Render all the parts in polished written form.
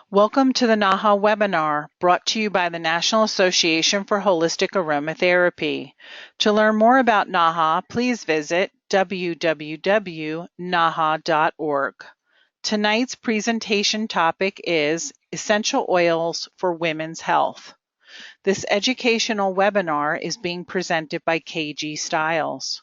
Welcome to the NAHA webinar, brought to you by the National Association for Holistic Aromatherapy. To learn more about NAHA, please visit www.naha.org. Tonight's presentation topic is Essential Oils for Women's Health. This educational webinar is being presented by KG Stiles.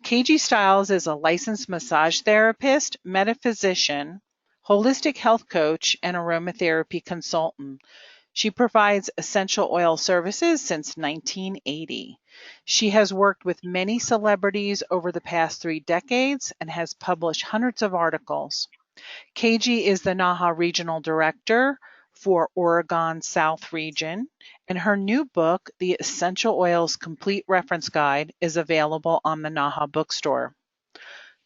KG Stiles is a licensed massage therapist, metaphysician, holistic health coach, and aromatherapy consultant. She provides essential oil services since 1980. She has worked with many celebrities over the past 3 decades and has published hundreds of articles. KG is the NAHA Regional Director for Oregon South Region, and her new book, The Essential Oils Complete Reference Guide, is available on the NAHA bookstore.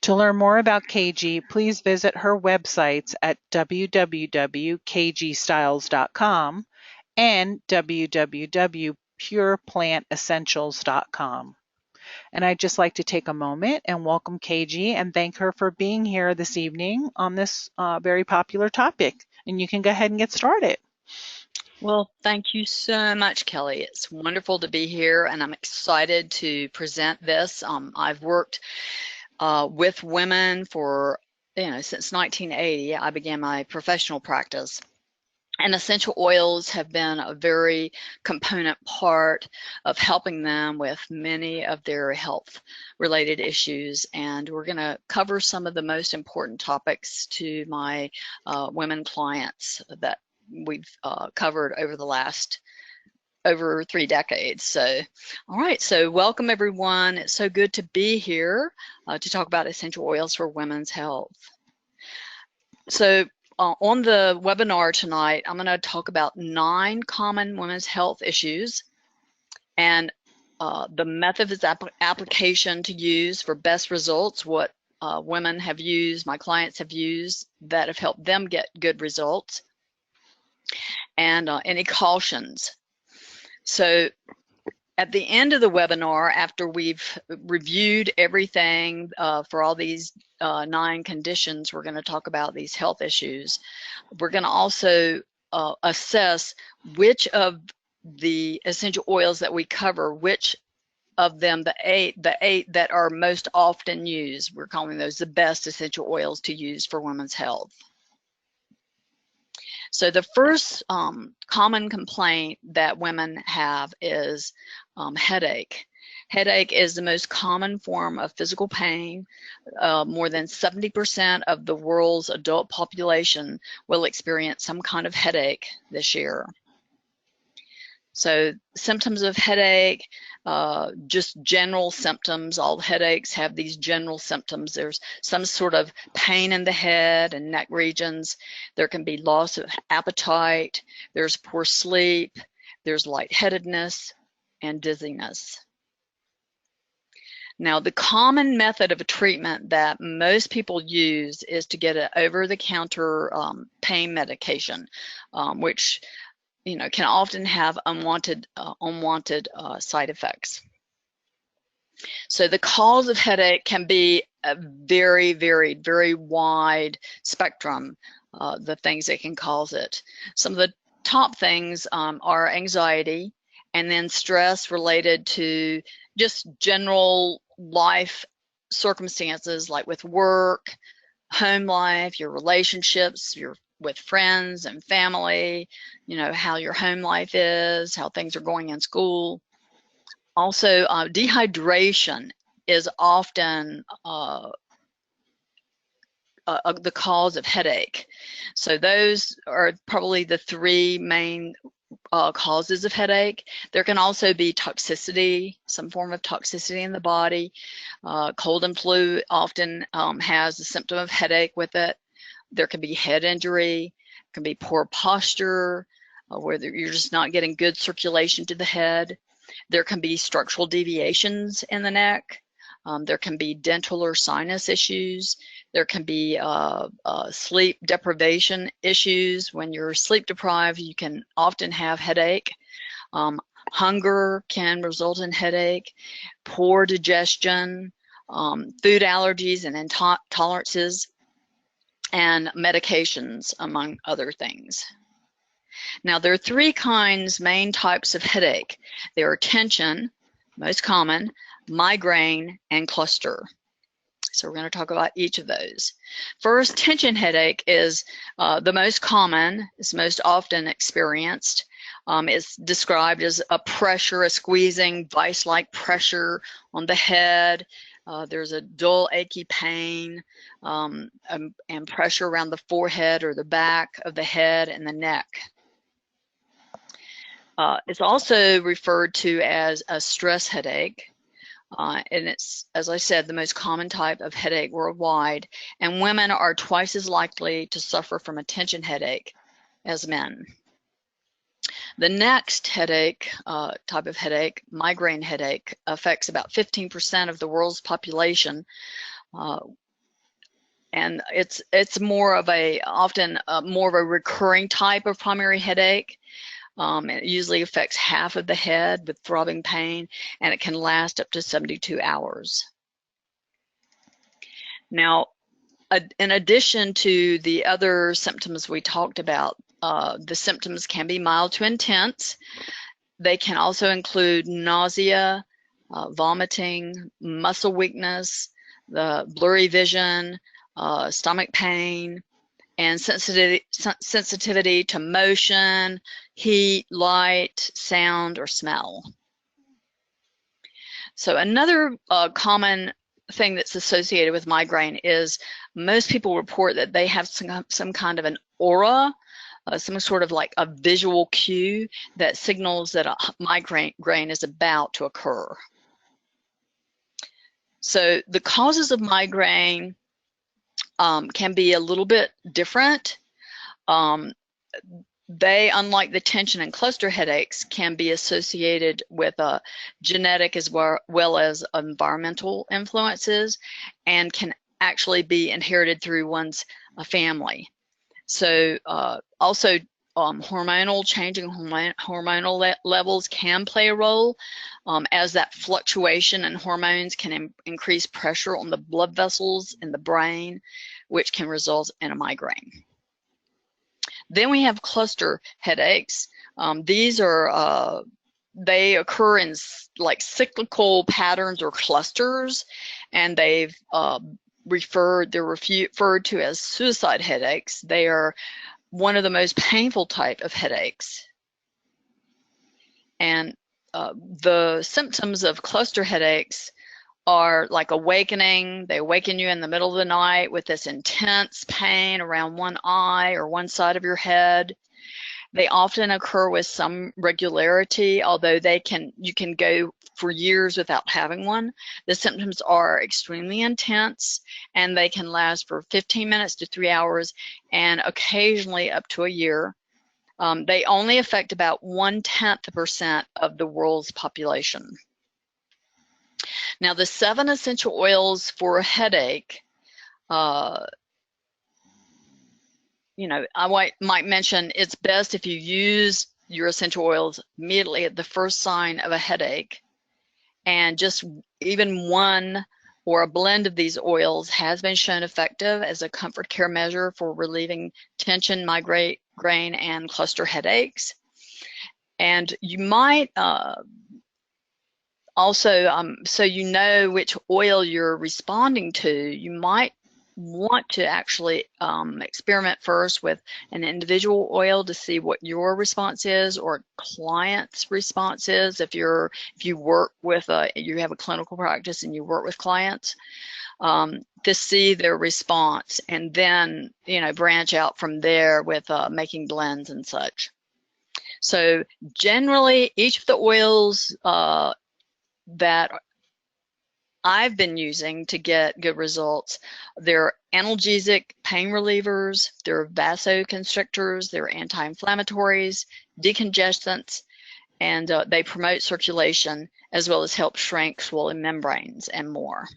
To learn more about KG, please visit her websites at www.kgstiles.com and www.pureplantessentials.com. And I'd just like to take a moment and welcome KG and thank her for being here this evening on this very popular topic. And you can go ahead and get started. Well, thank you so much, Kelly. It's wonderful to be here, and I'm excited to present this. I've worked with women for, since 1980. I began my professional practice. And essential oils have been a very component part of helping them with many of their health-related issues. And we're going to cover some of the most important topics to my women clients that we've covered over the last over 3 decades. So, all right, so welcome everyone. It's so good to be here to talk about essential oils for women's health. So on the webinar tonight, I'm going to talk about 9 common women's health issues and the method of application to use for best results, what women have used, my clients have used that have helped them get good results, and any cautions. So at the end of the webinar, after we've reviewed everything for all these 9 conditions, we're going to talk about these health issues. We're going to also assess which of the essential oils that we cover, which of them, the eight that are most often used. We're calling those the best essential oils to use for women's health. So the first common complaint that women have is headache. Headache is the most common form of physical pain. More than 70% of the world's adult population will experience some kind of headache this year. So symptoms of headache, just general symptoms. All headaches have these general symptoms. There's some sort of pain in the head and neck regions. There can be loss of appetite. There's poor sleep. There's lightheadedness and dizziness. Now, the common method of a treatment that most people use is to get an over-the-counter pain medication, which can often have unwanted side effects. So the cause of headache can be a very, very, very wide spectrum, the things that can cause it. Some of the top things are anxiety, and then stress related to just general life circumstances, like with work, home life, your relationships, with friends and family, how your home life is, how things are going in school. Also, dehydration is often the cause of headache. So those are probably the 3 main causes of headache. There can also be toxicity, some form of toxicity in the body. Cold and flu often has a symptom of headache with it. There can be head injury, can be poor posture, where you're just not getting good circulation to the head. There can be structural deviations in the neck. There can be dental or sinus issues. There can be sleep deprivation issues. When you're sleep deprived, you can often have headache. Hunger can result in headache. Poor digestion, food allergies and intolerances, and medications, among other things. Now, there are three main types of headache. There are tension, most common, migraine, and cluster. So we're going to talk about each of those. First, tension headache is the most common, it's most often experienced. It's described as a pressure, a squeezing, vice-like pressure on the head. There's a dull, achy pain and pressure around the forehead or the back of the head and the neck. It's also referred to as a stress headache. And it's, as I said, the most common type of headache worldwide. And women are twice as likely to suffer from a tension headache as men. The next headache, type of headache, migraine headache, affects about 15% of the world's population. And it's more of often more of a recurring type of primary headache. It usually affects half of the head with throbbing pain, and it can last up to 72 hours. Now, in addition to the other symptoms we talked about, the symptoms can be mild to intense. They can also include nausea, vomiting, muscle weakness, the blurry vision, stomach pain, and sensitivity to motion, heat, light, sound, or smell. So another common thing that's associated with migraine is most people report that they have some kind of an aura, some sort of like a visual cue that signals that a migraine is about to occur. So the causes of migraine can be a little bit different. They, unlike the tension and cluster headaches, can be associated with genetic as well as environmental influences, and can actually be inherited through one's family. So also changing hormonal levels can play a role, as that fluctuation in hormones can increase pressure on the blood vessels in the brain, which can result in a migraine. Then we have cluster headaches. These are, they occur in like cyclical patterns or clusters, and they're referred to as suicide headaches. They are one of the most painful type of headaches. And the symptoms of cluster headaches are like awakening. They awaken you in the middle of the night with this intense pain around one eye or one side of your head. They often occur with some regularity, although you can go for years without having one. The symptoms are extremely intense, and they can last for 15 minutes to 3 hours, and occasionally up to a year. They only affect about 0.1% of the world's population. Now, the 7 essential oils for a headache, you know, I might mention it's best if you use your essential oils immediately at the first sign of a headache. And just even one or a blend of these oils has been shown effective as a comfort care measure for relieving tension, migraine, and cluster headaches. And you might also, so you know which oil you're responding to, you might want to actually experiment first with an individual oil to see what your response is, or client's response is. If you work with you have a clinical practice and you work with clients, to see their response, and then branch out from there with making blends and such. So generally, each of the oils that I've been using to get good results, they're analgesic pain relievers, they're vasoconstrictors, they're anti-inflammatories, decongestants, and they promote circulation as well as help shrink swollen membranes and more.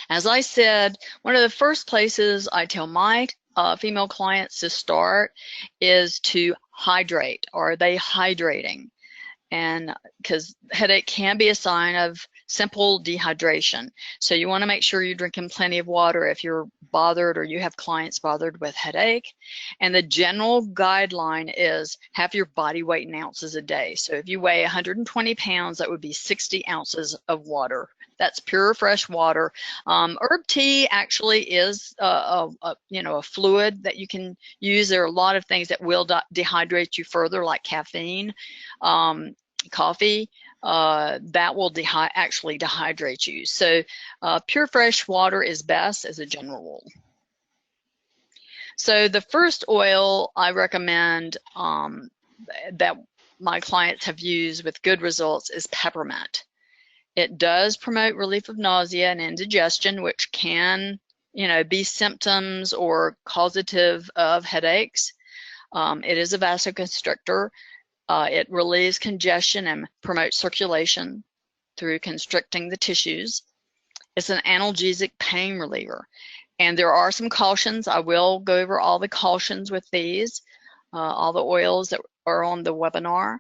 As I said, one of the first places I tell my female clients to start is to hydrate. Are they hydrating? and because headache can be a sign of simple dehydration. So you want to make sure you're drinking plenty of water if you're bothered or you have clients bothered with headache. And the general guideline is have your body weight in ounces a day. So if you weigh 120 pounds, that would be 60 ounces of water. That's pure fresh water. Herb tea actually is a fluid that you can use. There are a lot of things that will dehydrate you further, like caffeine, coffee. That will actually dehydrate you. So pure fresh water is best as a general rule. So the first oil I recommend that my clients have used with good results is peppermint. It does promote relief of nausea and indigestion, which can, be symptoms or causative of headaches. It is a vasoconstrictor. It relieves congestion and promotes circulation through constricting the tissues. It's an analgesic pain reliever. And there are some cautions. I will go over all the cautions with these, all the oils that are on the webinar.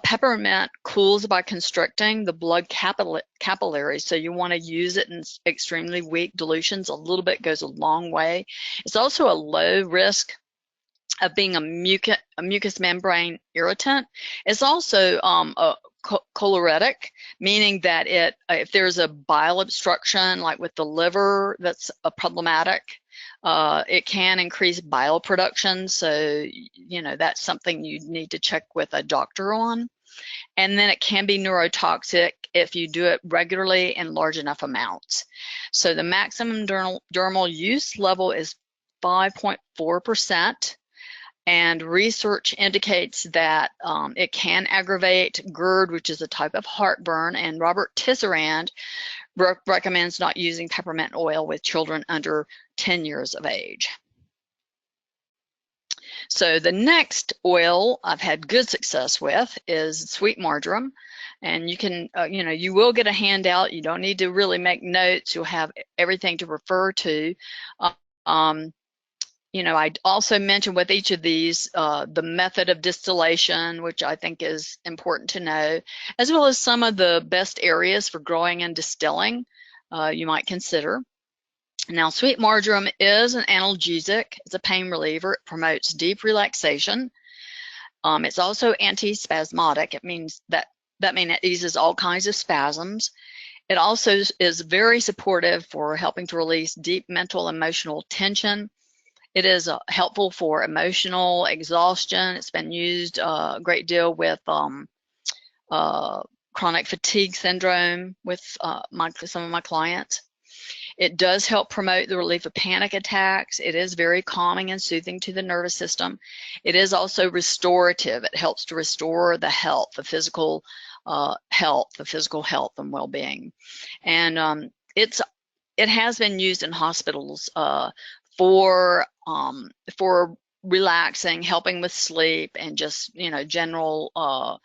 Peppermint cools by constricting the blood capillaries, so you want to use it in extremely weak dilutions. A little bit goes a long way. It's also a low risk of being a mucous membrane irritant. It's also a choleretic, meaning that if there's a bile obstruction, like with the liver, that's problematic. It can increase bile production, so that's something you need to check with a doctor on. And then it can be neurotoxic if you do it regularly in large enough amounts. So the maximum dermal use level is 5.4%. And research indicates that it can aggravate GERD, which is a type of heartburn, and Robert Tisserand recommends not using peppermint oil with children under 10 years of age. So the next oil I've had good success with is sweet marjoram, and you can, you will get a handout. You don't need to really make notes. You'll have everything to refer to. I also mentioned with each of these the method of distillation, which I think is important to know, as well as some of the best areas for growing and distilling you might consider. Now, sweet marjoram is an analgesic. It's a pain reliever. It promotes deep relaxation. It's also antispasmodic. It means that means it eases all kinds of spasms. It also is very supportive for helping to release deep mental, emotional tension. It is helpful for emotional exhaustion. It's been used a great deal with chronic fatigue syndrome with some of my clients. It does help promote the relief of panic attacks. It is very calming and soothing to the nervous system. It is also restorative. It helps to restore the health, the physical health and well-being. And it has been used in hospitals for relaxing, helping with sleep, and just general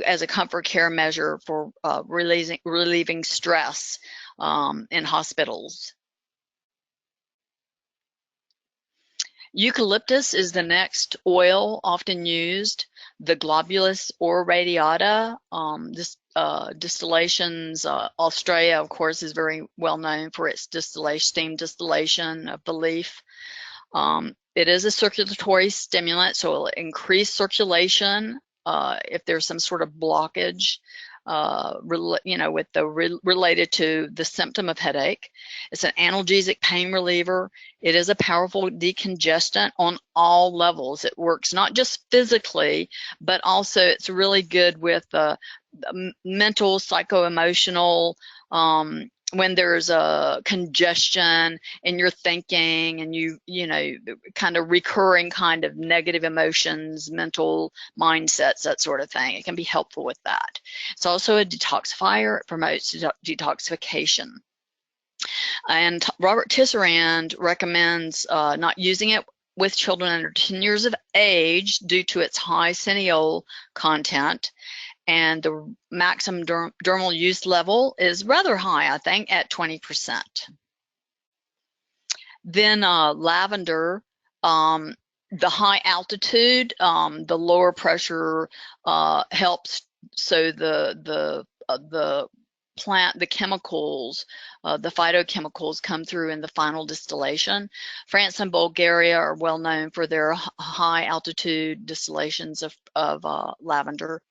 as a comfort care measure for relieving stress in hospitals. Eucalyptus is the next oil often used. The globulus or radiata, distillations. Australia, of course, is very well known for its steam distillation of the leaf. It is a circulatory stimulant, so it will increase circulation if there's some sort of blockage related to the symptom of headache. It's an analgesic pain reliever. It is a powerful decongestant on all levels. It works not just physically, but also it's really good with mental, psycho-emotional, when there's a congestion in your thinking and you kind of recurring kind of negative emotions, mental mindsets, that sort of thing. It can be helpful with that. It's also a detoxifier. It promotes detoxification. And Robert Tisserand recommends not using it with children under 10 years of age due to its high cineol content. And the maximum dermal use level is rather high, I think, at 20%. Then lavender, the high altitude, the lower pressure helps so the plant, the chemicals, the phytochemicals come through in the final distillation. France and Bulgaria are well known for their high altitude distillations of lavender.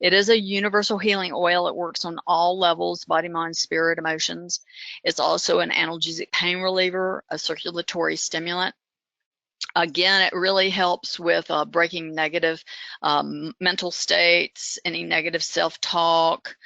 It is a universal healing oil. It works on all levels, body, mind, spirit, emotions. It's also an analgesic pain reliever, a circulatory stimulant. Again, it really helps with breaking negative mental states, any negative self-talk.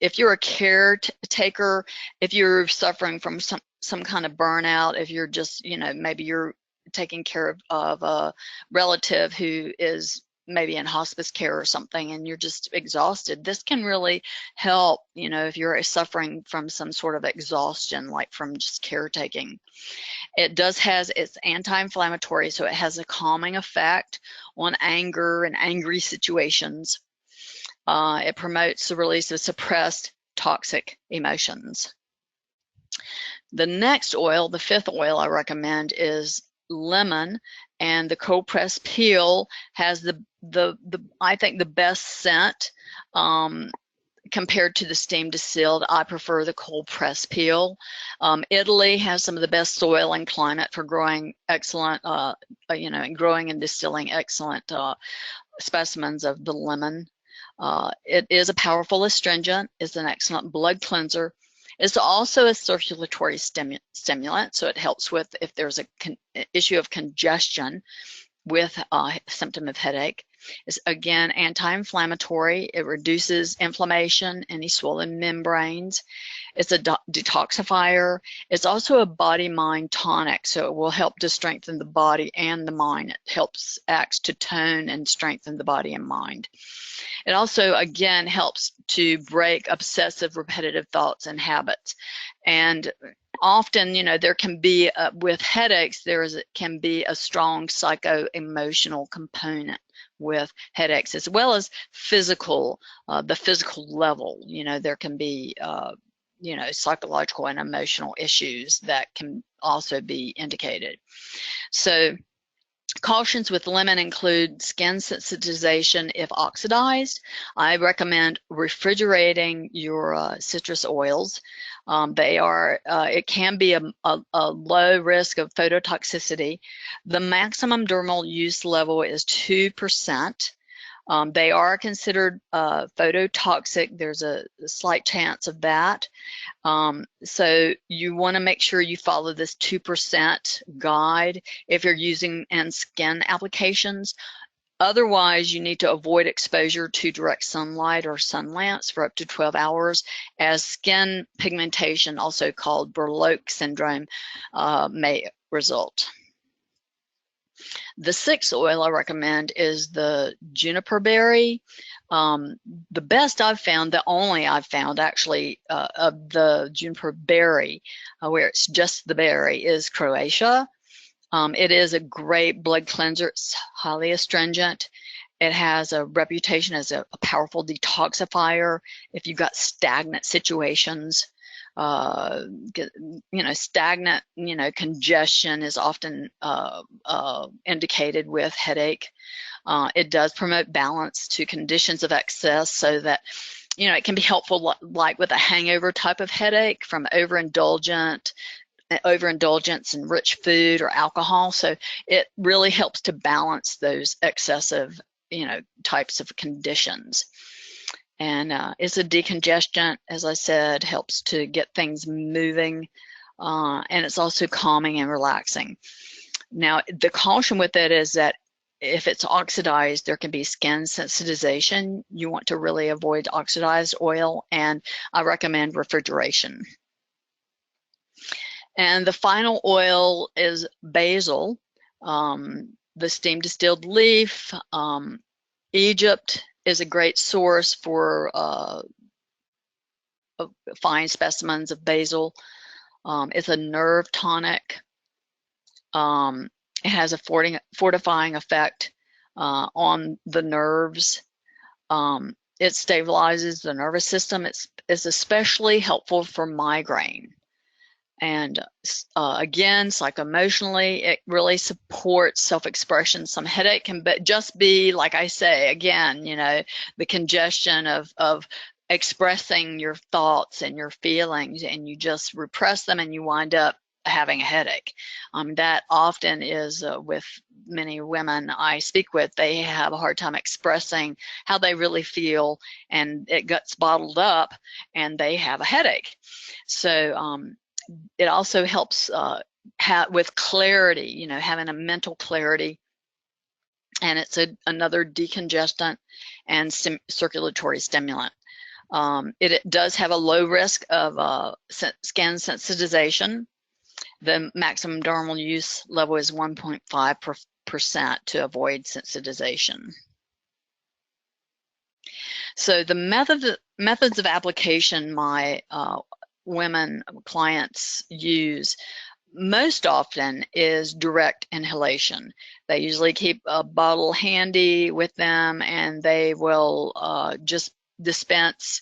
If you're a caretaker, if you're suffering from some kind of burnout, if you're just, maybe you're taking care of a relative who is maybe in hospice care or something and you're just exhausted, this can really help, if you're suffering from some sort of exhaustion, like from just caretaking. It's anti-inflammatory, so it has a calming effect on anger and angry situations. It promotes the release of suppressed toxic emotions. The next oil, the fifth oil I recommend, is lemon, and the cold pressed peel has I think the best scent. Compared to the steam distilled, I prefer the cold press peel. Italy has some of the best soil and climate for growing excellent, growing and distilling excellent specimens of the lemon. It is a powerful astringent. It's an excellent blood cleanser. It's also a circulatory stimulant, so it helps with if there's an issue of congestion with a symptom of headache. It's again anti-inflammatory. It reduces inflammation, any swollen membranes. It's a detoxifier. It's also a body-mind tonic, so it will help to strengthen the body and the mind. It acts to tone and strengthen the body and mind. It also, again, helps to break obsessive repetitive thoughts and habits. And often, there can be, with headaches, can be a strong psycho-emotional component with headaches, as well as physical, the physical level. There can be, psychological and emotional issues that can also be indicated. So cautions with lemon include skin sensitization if oxidized. I recommend refrigerating your citrus oils. It can be a low risk of phototoxicity. The maximum dermal use level is 2%. They are considered phototoxic. There's a slight chance of that. So you want to make sure you follow this 2% guide if you're using in skin applications. Otherwise, you need to avoid exposure to direct sunlight or sun lamps for up to 12 hours, as skin pigmentation, also called Burloak syndrome, may result. The sixth oil I recommend is the Juniper Berry. The best I've found, the only I've found actually of the Juniper Berry, where it's just the berry, is Croatia. It is a great blood cleanser. It's highly astringent. It has a reputation as a powerful detoxifier if you've got stagnant situations. Stagnant, congestion is often indicated with headache. It does promote balance to conditions of excess, so that, it can be helpful like with a hangover type of headache from overindulgence in rich food or alcohol. So it really helps to balance those excessive, types of conditions. And it's a decongestant, as I said, helps to get things moving, and it's also calming and relaxing. Now, the caution with it is that if it's oxidized, there can be skin sensitization. You want to really avoid oxidized oil, and I recommend refrigeration. And the final oil is basil, the steam distilled leaf. Egypt is a great source for fine specimens of basil. It's a nerve tonic. It has a fortifying effect on the nerves. It stabilizes the nervous system. It's especially helpful for migraine. And again, psycho-emotionally, it really supports self-expression. Some headache can just be, like I say, again, you know, the congestion of expressing your thoughts and your feelings, and you just repress them and you wind up having a headache. That often is with many women I speak with. They have a hard time expressing how they really feel, and it gets bottled up and they have a headache. So it also helps with clarity, you know, having a mental clarity, and it's another decongestant and circulatory stimulant. It does have a low risk of skin sensitization. The maximum dermal use level is 1.5% to avoid sensitization. So the methods of application my women clients use most often is direct inhalation. They usually keep a bottle handy with them, and they will just dispense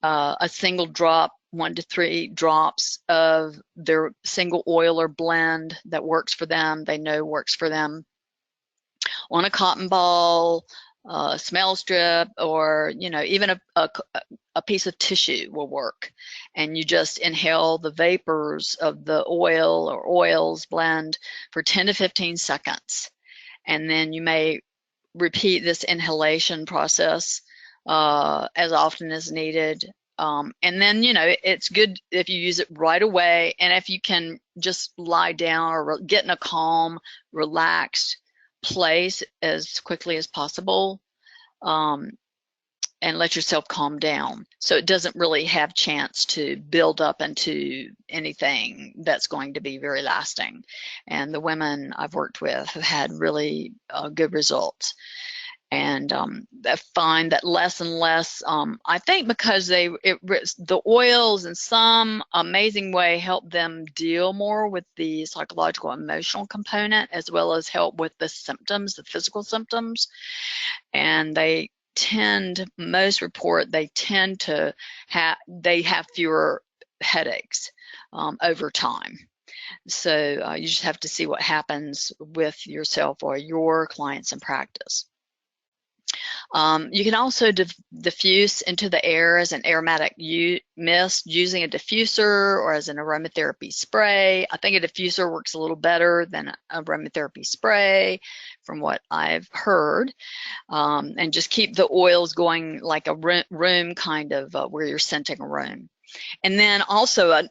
a single drop, 1 to 3 drops of their single oil or blend that works for them, they know works for them, on a cotton ball, a smell strip, or, you know, even a piece of tissue will work. And you just inhale the vapors of the oil or oils blend for 10 to 15 seconds. And then you may repeat this inhalation process as often as needed. And then, you know, it's good if you use it right away, and if you can just lie down or get in a calm, relaxed place as quickly as possible, and let yourself calm down, so it doesn't really have chance to build up into anything that's going to be very lasting. And the women I've worked with have had really good results. And I find that less and less, I think because the oils in some amazing way help them deal more with the psychological emotional component, as well as help with the symptoms, the physical symptoms. And most report they tend to have fewer headaches over time. So you just have to see what happens with yourself or your clients in practice. You can also diffuse into the air as an aromatic mist using a diffuser or as an aromatherapy spray. I think a diffuser works a little better than aromatherapy spray from what I've heard. And just keep the oils going like a room kind of where you're scenting a room. And then also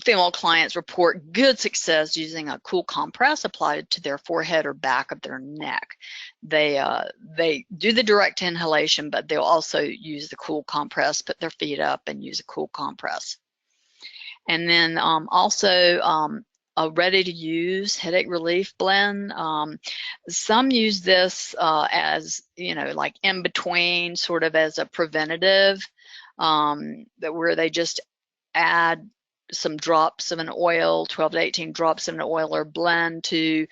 female clients report good success using a cool compress applied to their forehead or back of their neck. They do the direct inhalation, but they'll also use the cool compress, put their feet up and use a cool compress. And then also a ready-to-use headache relief blend. Some use this as, you know, like in between, sort of as a preventative, where they just add some drops of an oil, 12 to 18 drops of an oil or blend to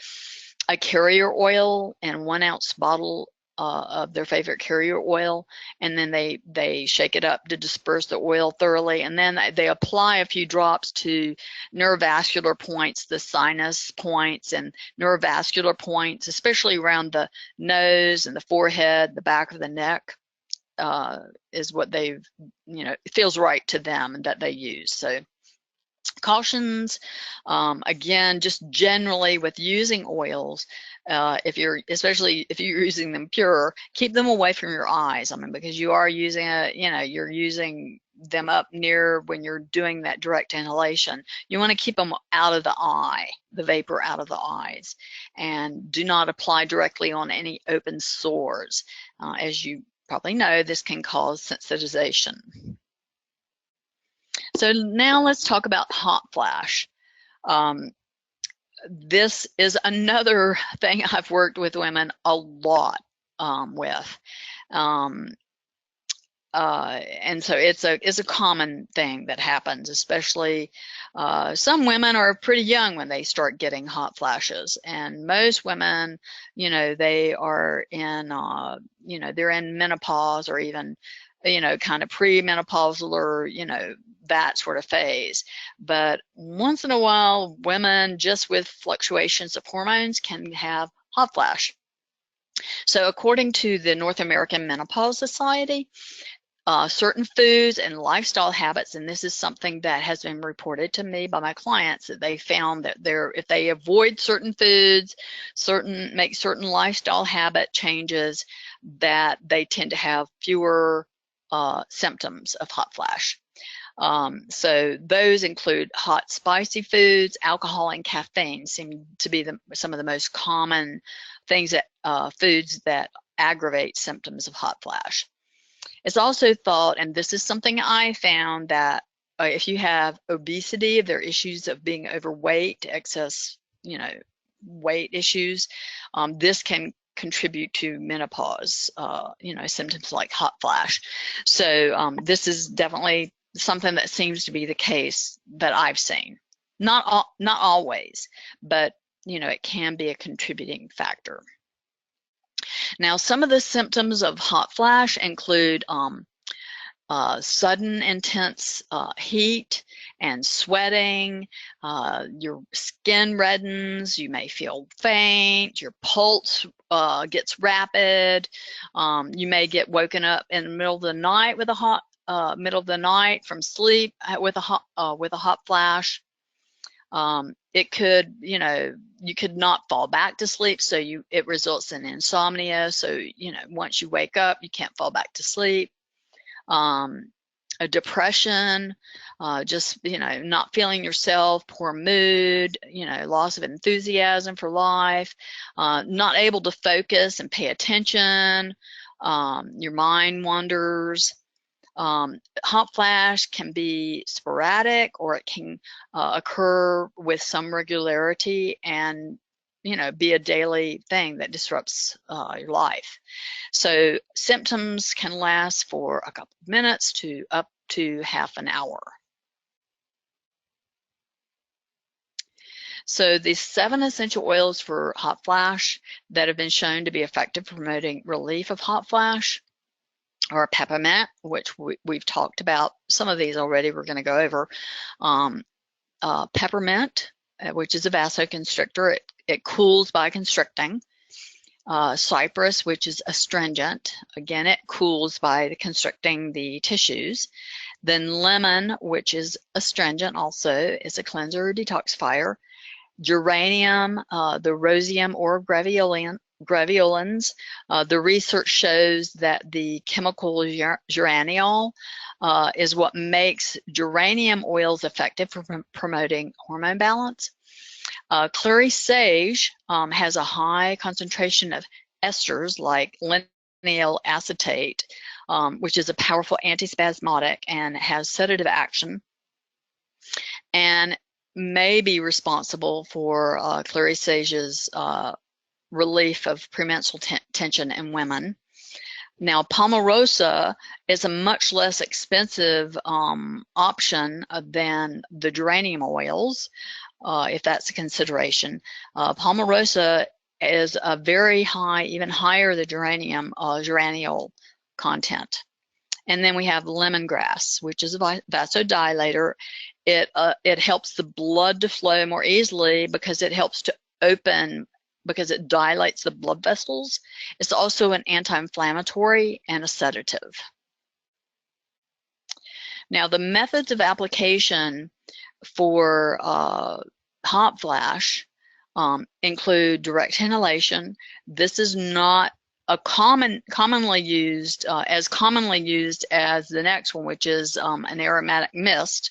a carrier oil and 1 ounce bottle of their favorite carrier oil, and then they shake it up to disperse the oil thoroughly, and then they apply a few drops to neurovascular points, the sinus points and neurovascular points, especially around the nose and the forehead, the back of the neck. Is what they've, you know, it feels right to them and that they use. So cautions, again, just generally with using oils, especially if you're using them pure, keep them away from your eyes. I mean, because you are using you're using them up near when you're doing that direct inhalation. You want to keep them out of the eye, the vapor out of the eyes, and do not apply directly on any open sores. As you probably know, this can cause sensitization. So now let's talk about hot flash. This is another thing I've worked with women a lot with. And so it's a common thing that happens, especially some women are pretty young when they start getting hot flashes, and most women, you know, they are in, you know, they're in menopause or even kind of premenopausal or, that sort of phase. But once in a while, women just with fluctuations of hormones can have hot flash. So according to the North American Menopause Society, certain foods and lifestyle habits, and this is something that has been reported to me by my clients, that they found that if they avoid certain foods, make certain lifestyle habit changes, that they tend to have fewer symptoms of hot flash. So those include hot, spicy foods. Alcohol and caffeine seem to be some of the most common things that foods that aggravate symptoms of hot flash. It's also thought, and this is something I found, that if you have obesity, if there are issues of being overweight, excess, weight issues, this can contribute to menopause, symptoms like hot flash. So this is definitely something that seems to be the case that I've seen. Not always, but it can be a contributing factor. Now, some of the symptoms of hot flash include sudden intense heat and sweating. Your skin reddens. You may feel faint. Your pulse gets rapid. You may get woken up in the middle of the night with from sleep with a hot flash. It could, you could not fall back to sleep, so it results in insomnia. So, once you wake up, you can't fall back to sleep. A depression, just, not feeling yourself, poor mood, loss of enthusiasm for life, not able to focus and pay attention, your mind wanders. Hot flash can be sporadic, or it can occur with some regularity and be a daily thing that disrupts your life. So symptoms can last for a couple of minutes to up to half an hour. So the 7 essential oils for hot flash that have been shown to be effective for promoting relief of hot flash are peppermint, which we've talked about some of these already. We're going to go over peppermint, which is a vasoconstrictor. It cools by constricting. Cypress, which is astringent. Again, it cools by constricting the tissues. Then lemon, which is astringent also, is a cleanser or detoxifier. Geranium, the rosium or graveolins. The research shows that the chemical geraniol is what makes geranium oils effective for promoting hormone balance. Clary Sage has a high concentration of esters like linalool acetate, which is a powerful antispasmodic and has sedative action, and may be responsible for Clary Sage's relief of premenstrual tension in women. Now, Palmarosa is a much less expensive option than the geranium oils, if that's a consideration. Palmarosa is a very high, even higher than geranium, geraniol content. And then we have lemongrass, which is a vasodilator. It helps the blood to flow more easily because it helps to open, because it dilates the blood vessels. It's also an anti-inflammatory and a sedative. Now, the methods of application for hot flash include direct inhalation. This is not a commonly used as the next one, which is an aromatic mist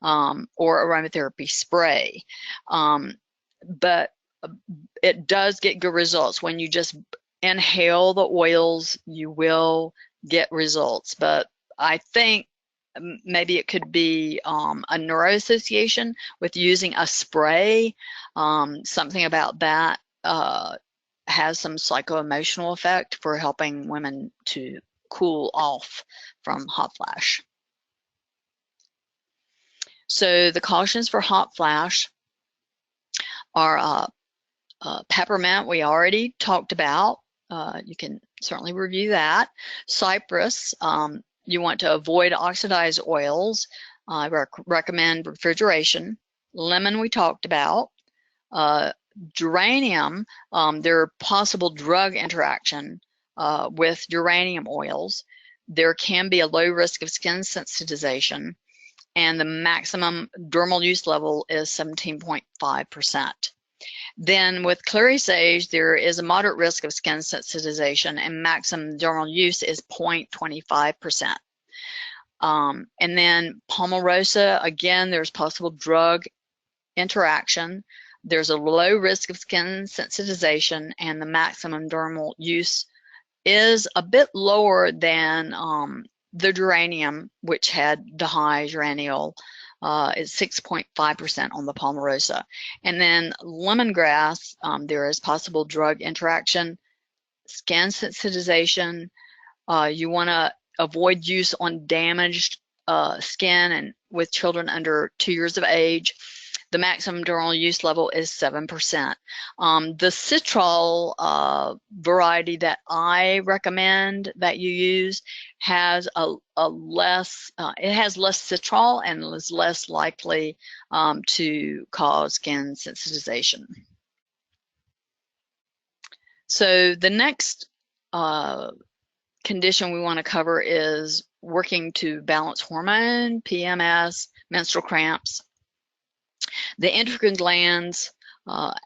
or aromatherapy spray. But it does get good results. When you just inhale the oils, you will get results. But I think maybe it could be a neuroassociation with using a spray. Something about that has some psycho-emotional effect for helping women to cool off from hot flash. So the cautions for hot flash are peppermint, we already talked about. You can certainly review that. Cypress, You want to avoid oxidized oils. I recommend refrigeration. Lemon we talked about. Geranium, there are possible drug interaction with geranium oils. There can be a low risk of skin sensitization, and the maximum dermal use level is 17.5%. Then with Clary Sage, there is a moderate risk of skin sensitization, and maximum dermal use is 0.25%. And then Palmarosa, again, there's possible drug interaction. There's a low risk of skin sensitization, and the maximum dermal use is a bit lower than the geranium, which had dihydrogenol, is 6.5% on the Palmarosa. And then lemongrass, there is possible drug interaction, skin sensitization. You want to avoid use on damaged skin and with children under 2 years of age. The maximum dermal use level is 7%. The citral variety that I recommend that you use has it has less citral and is less likely to cause skin sensitization. So the next condition we want to cover is working to balance hormone, PMS, menstrual cramps. The endocrine glands,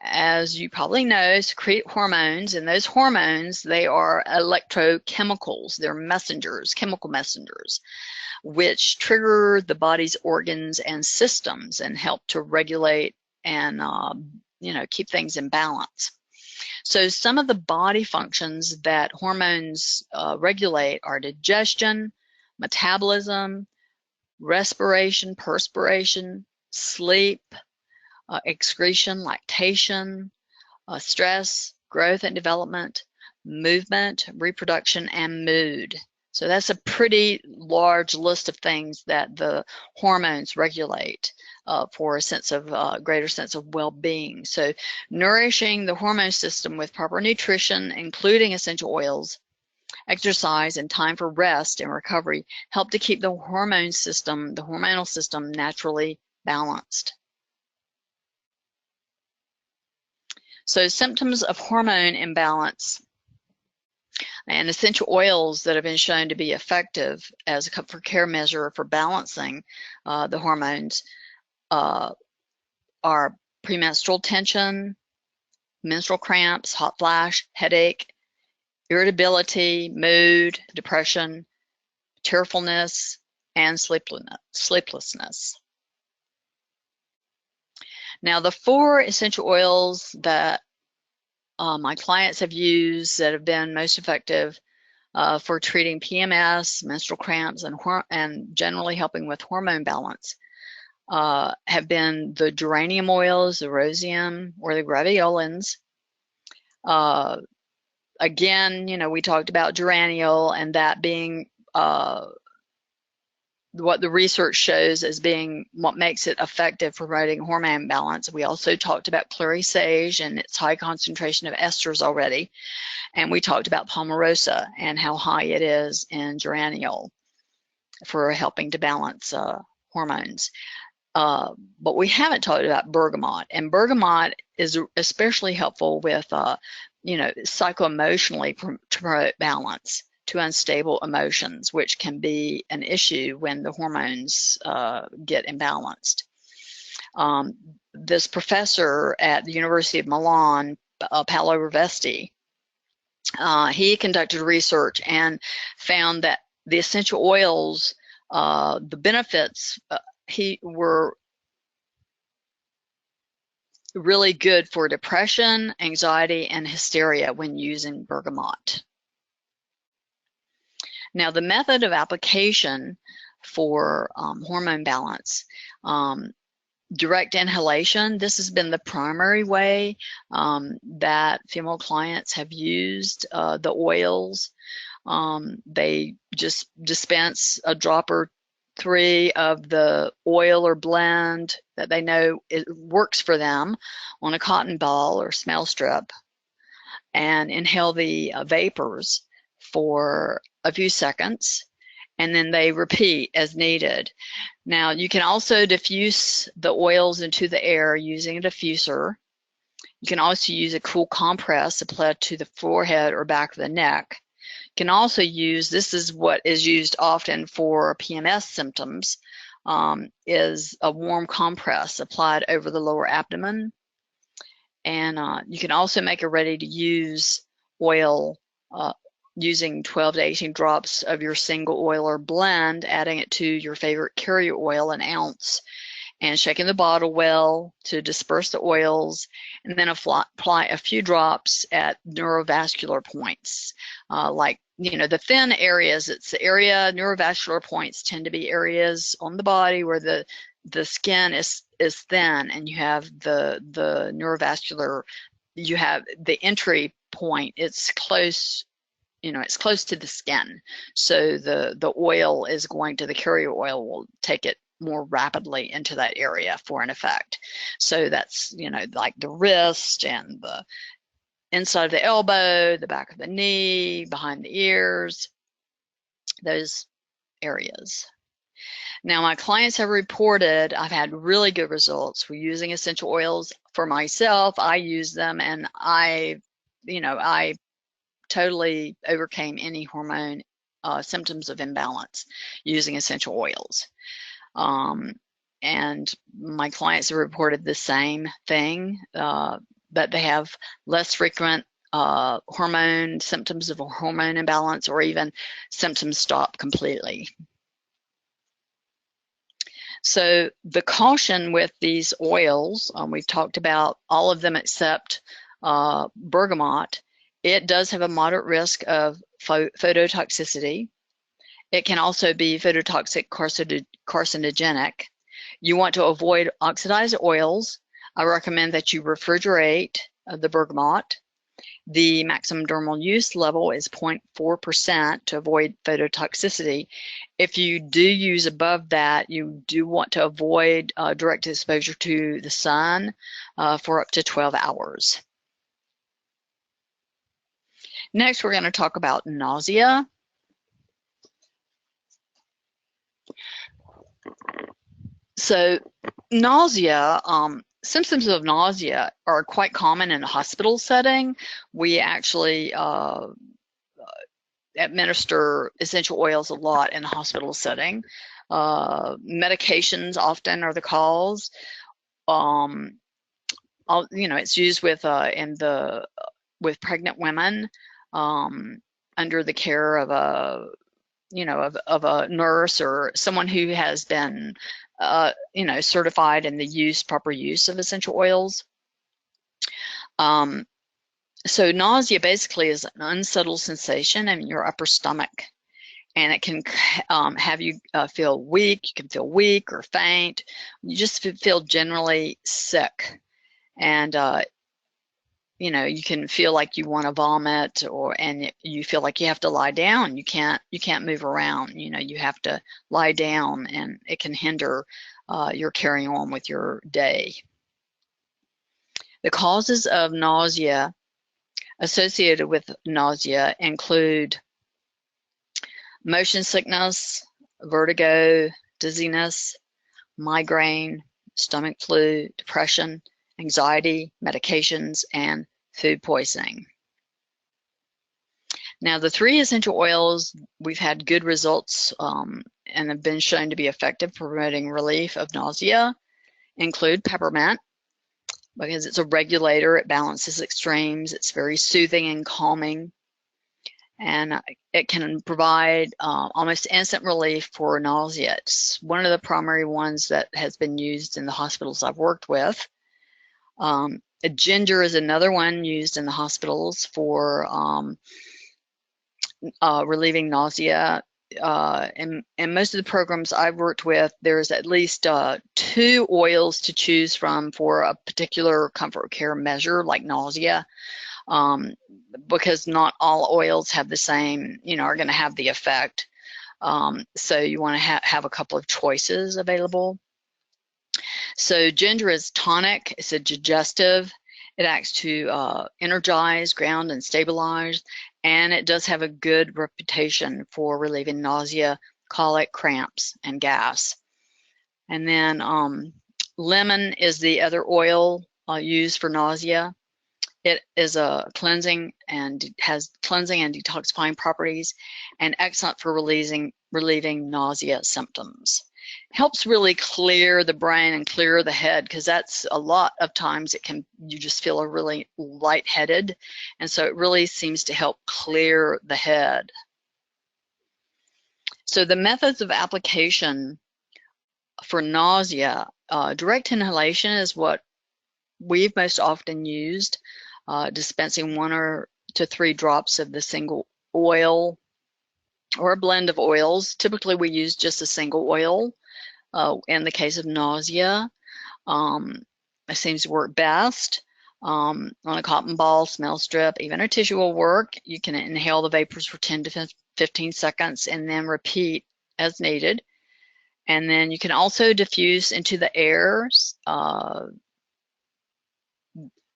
as you probably know, secrete hormones, and those hormones, they are electrochemicals. They're messengers, chemical messengers, which trigger the body's organs and systems and help to regulate and keep things in balance. So some of the body functions that hormones regulate are digestion, metabolism, respiration, perspiration, sleep, excretion, lactation, stress, growth and development, movement, reproduction, and mood. So that's a pretty large list of things that the hormones regulate for a greater sense of well-being. So nourishing the hormone system with proper nutrition, including essential oils, exercise, and time for rest and recovery help to keep the hormonal system naturally balanced. So symptoms of hormone imbalance and essential oils that have been shown to be effective as a comfort care measure for balancing the hormones are premenstrual tension, menstrual cramps, hot flash, headache, irritability, mood, depression, tearfulness, and sleeplessness. Now, the 4 essential oils that my clients have used that have been most effective for treating PMS, menstrual cramps, and generally helping with hormone balance have been the geranium oils, the rosium, or the graveolins. Again, we talked about geraniol and that being what the research shows as being what makes it effective for promoting hormone balance. We also talked about Clary Sage and its high concentration of esters already. And we talked about Palmarosa and how high it is in geraniol for helping to balance hormones. But we haven't talked about bergamot, and bergamot is especially helpful with, psycho-emotionally to promote balance to unstable emotions, which can be an issue when the hormones get imbalanced. This professor at the University of Milan, Paolo Ravesti, he conducted research and found that the essential oils, the benefits, were really good for depression, anxiety, and hysteria when using bergamot. Now, the method of application for hormone balance, direct inhalation, this has been the primary way that female clients have used the oils. They just dispense a drop or 3 of the oil or blend that they know it works for them on a cotton ball or smell strip and inhale the vapors for a few seconds, and then they repeat as needed. Now, you can also diffuse the oils into the air using a diffuser. You can also use a cool compress applied to the forehead or back of the neck. You can also use, this is what is used often for PMS symptoms, is a warm compress applied over the lower abdomen. And you can also make a ready-to-use oil using 12 to 18 drops of your single oil or blend, adding it to your favorite carrier oil, an ounce, and shaking the bottle well to disperse the oils, and then apply a few drops at neurovascular points. Like, you know, the thin areas, it's the area, neurovascular points tend to be areas on the body where the skin is thin, and you have the neurovascular, you have the entry point, it's close, you know, it's close to the skin. So the oil is going to, the carrier oil will take it more rapidly into that area for an effect. So that's, you know, like the wrist and the inside of the elbow, the back of the knee, behind the ears, those areas. Now, my clients have reported I've had really good results for using essential oils. For myself, I use them, and I totally overcame any hormone symptoms of imbalance using essential oils. And my clients have reported the same thing, that they have less frequent hormone symptoms of a hormone imbalance, or even symptoms stop completely. So the caution with these oils, we've talked about all of them except bergamot. It does have a moderate risk of phototoxicity. It can also be phototoxic carcinogenic. You want to avoid oxidized oils. I recommend that you refrigerate the bergamot. The maximum dermal use level is 0.4% to avoid phototoxicity. If you do use above that, you do want to avoid direct exposure to the sun for up to 12 hours. Next, we're going to talk about nausea. So nausea, symptoms of nausea are quite common in a hospital setting. We actually administer essential oils a lot in a hospital setting. Medications often are the cause. You know, it's used with with pregnant women under the care of a, you know, of a nurse or someone who has been you know, certified in the proper use of essential oils. So nausea basically is an unsettled sensation in your upper stomach, and it can have you feel weak. You can feel weak or faint. You just feel generally sick, and you know, you can feel like you want to vomit, and you feel like you have to lie down. You can't move around. You know, you have to lie down, and it can hinder your carrying on with your day. The causes of nausea associated with nausea include motion sickness, vertigo, dizziness, migraine, stomach flu, depression, anxiety, medications, and food poisoning. Now, the 3 essential oils, we've had good results and have been shown to be effective for promoting relief of nausea, include peppermint, because it's a regulator, it balances extremes, it's very soothing and calming, and it can provide almost instant relief for nausea. It's one of the primary ones that has been used in the hospitals I've worked with. Ginger is another one used in the hospitals for relieving nausea. In most of the programs I've worked with, there's at least 2 oils to choose from for a particular comfort care measure like nausea, because not all oils have the same, you know, are going to have the effect. So you want to have a couple of choices available. So ginger is tonic, it's a digestive, it acts to energize, ground, and stabilize, and it does have a good reputation for relieving nausea, colic, cramps, and gas. And then lemon is the other oil used for nausea. It is a cleansing and has cleansing and detoxifying properties, and excellent for relieving nausea symptoms. Helps really clear the brain and clear the head, because that's a lot of times you just feel really lightheaded, and so it really seems to help clear the head. So the methods of application for nausea, direct inhalation is what we've most often used, dispensing 1 to 3 drops of the single oil or a blend of oils. Typically we use just a single oil in the case of nausea. It seems to work best. On a cotton ball, smell strip, even a tissue will work. You can inhale the vapors for 10 to 15 seconds and then repeat as needed. And then you can also diffuse into the air,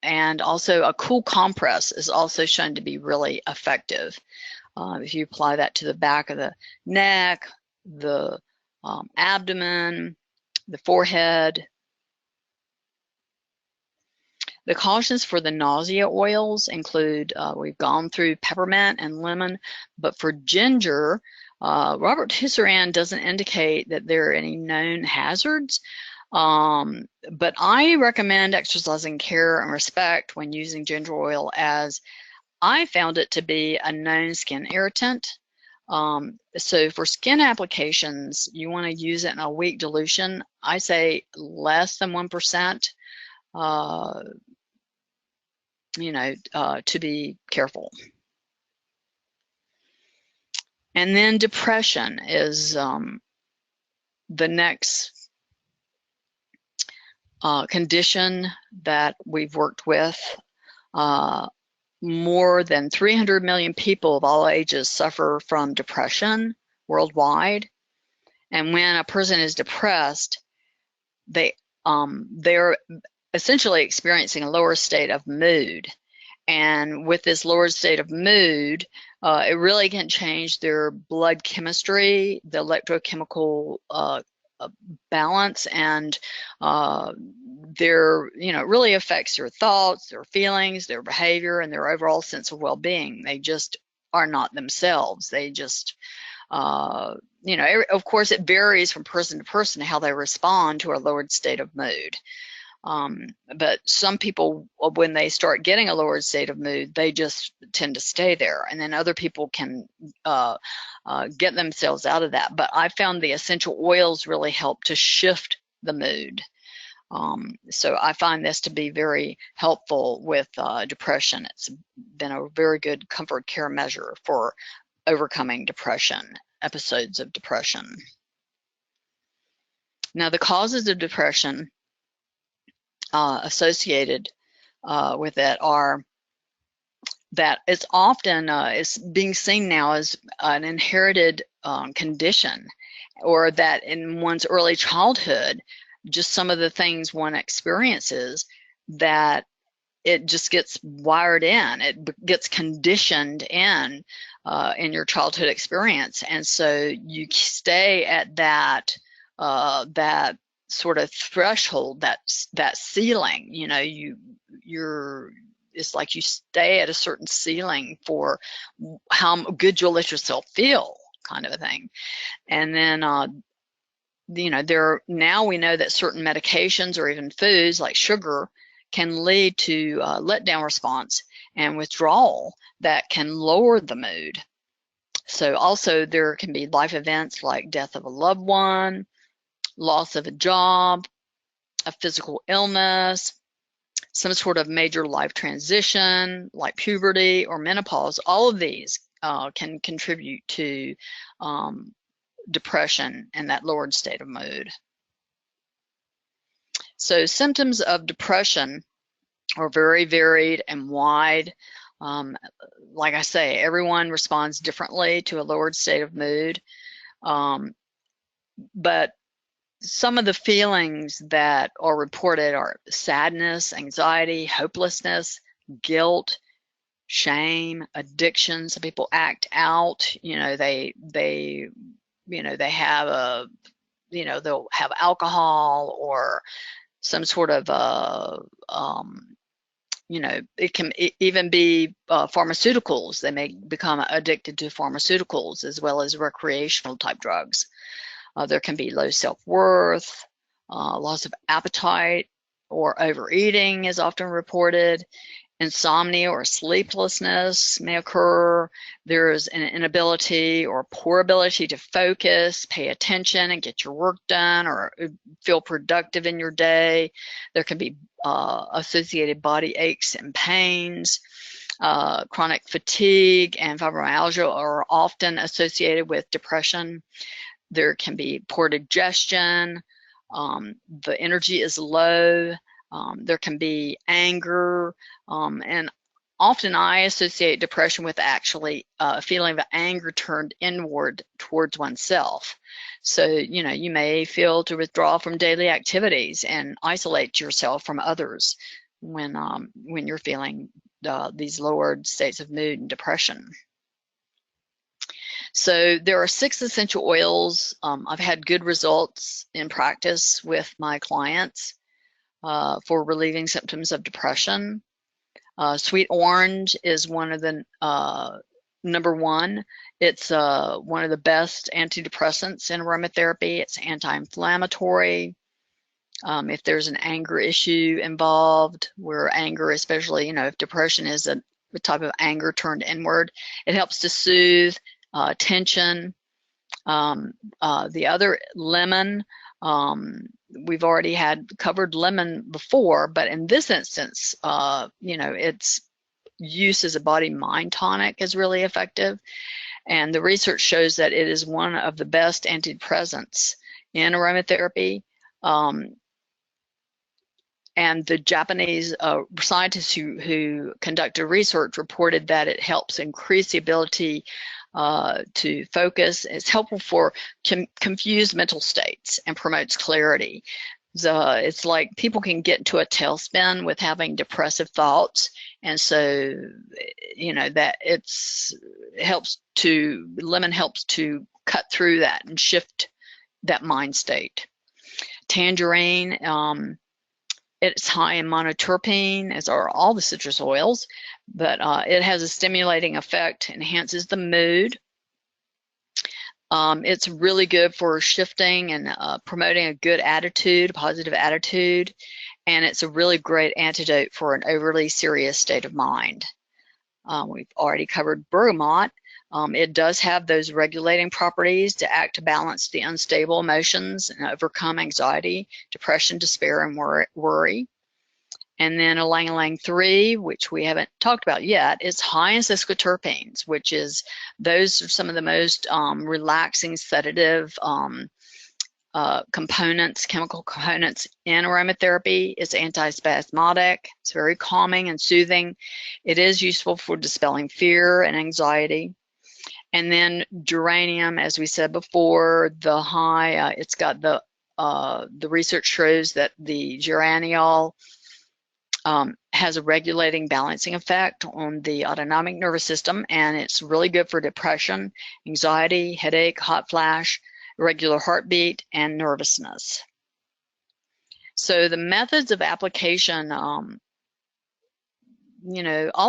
and also a cool compress is also shown to be really effective. If you apply that to the back of the neck, the abdomen, the forehead. The cautions for the nausea oils include, we've gone through peppermint and lemon, but for ginger, Robert Husserand doesn't indicate that there are any known hazards, but I recommend exercising care and respect when using ginger oil, as I found it to be a known skin irritant. So for skin applications, you want to use it in a weak dilution. I say less than 1%. To be careful. And then depression is the next condition that we've worked with. More than 300 million people of all ages suffer from depression worldwide. And when a person is depressed, they're essentially experiencing a lower state of mood. And with this lower state of mood, it really can change their blood chemistry, the electrochemical balance, and it really affects their thoughts, their feelings, their behavior, and their overall sense of well-being. They just are not themselves. They just, of course, it varies from person to person how they respond to a lowered state of mood. But some people, when they start getting a lowered state of mood, they just tend to stay there, and then other people can get themselves out of that. But I found the essential oils really help to shift the mood. So I find this to be very helpful with depression. It's been a very good comfort care measure for overcoming depression, episodes of depression. Now, the causes of depression associated with it are that it's often it's being seen now as an inherited condition, or that in one's early childhood, just some of the things one experiences, that it just gets wired in, it gets conditioned in your childhood experience, and so you stay at that sort of threshold, that ceiling. It's like you stay at a certain ceiling for how good you'll let yourself feel, kind of a thing. And then now we know that certain medications or even foods like sugar can lead to letdown response and withdrawal that can lower the mood. So also there can be life events like death of a loved one, loss of a job, a physical illness, some sort of major life transition like puberty or menopause. All of these can contribute to depression and that lowered state of mood. So symptoms of depression are very varied and wide. Like I say, everyone responds differently to a lowered state of mood. But some of the feelings that are reported are sadness, anxiety, hopelessness, guilt, shame, addiction. Some people act out, they they have they'll have alcohol or some sort of it can even be pharmaceuticals. They may become addicted to pharmaceuticals as well as recreational type drugs. There can be low self-worth, loss of appetite, or overeating is often reported. Insomnia or sleeplessness may occur. There's an inability or poor ability to focus, pay attention, and get your work done, or feel productive in your day. There can be associated body aches and pains. Chronic fatigue and fibromyalgia are often associated with depression. There can be poor digestion. The energy is low. There can be anger, and often I associate depression with actually a feeling of anger turned inward towards oneself. So, you may feel to withdraw from daily activities and isolate yourself from others when you're feeling these lowered states of mood and depression. So there are 6 essential oils. I've had good results in practice with my clients for relieving symptoms of depression. Sweet orange is one of the number 1. It's one of the best antidepressants in aromatherapy. It's anti-inflammatory. If there's an anger issue involved, where anger, especially, if depression is a type of anger turned inward, it helps to soothe tension. The other, lemon, we've already covered lemon before, but in this instance, its use as a body-mind tonic is really effective. And the research shows that it is one of the best antidepressants in aromatherapy. And the Japanese scientists who conducted research reported that it helps increase the ability to focus. It's helpful for confused mental states and promotes clarity. It's like people can get into a tailspin with having depressive thoughts, and so that lemon helps to cut through that and shift that mind state. Tangerine, it's high in monoterpene, as are all the citrus oils, but it has a stimulating effect, enhances the mood. It's really good for shifting and promoting a good attitude, a positive attitude, and it's a really great antidote for an overly serious state of mind. We've already covered bergamot. It does have those regulating properties to act to balance the unstable emotions and overcome anxiety, depression, despair, and worry. And then ylang-ylang 3, which we haven't talked about yet, is high in sesquiterpenes, which is, those are some of the most relaxing, sedative components, chemical components in aromatherapy. It's antispasmodic. It's very calming and soothing. It is useful for dispelling fear and anxiety. And then geranium, as we said before, the high, it's got the research shows that the geraniol has a regulating, balancing effect on the autonomic nervous system, and it's really good for depression, anxiety, headache, hot flash, irregular heartbeat, and nervousness. So the methods of application, all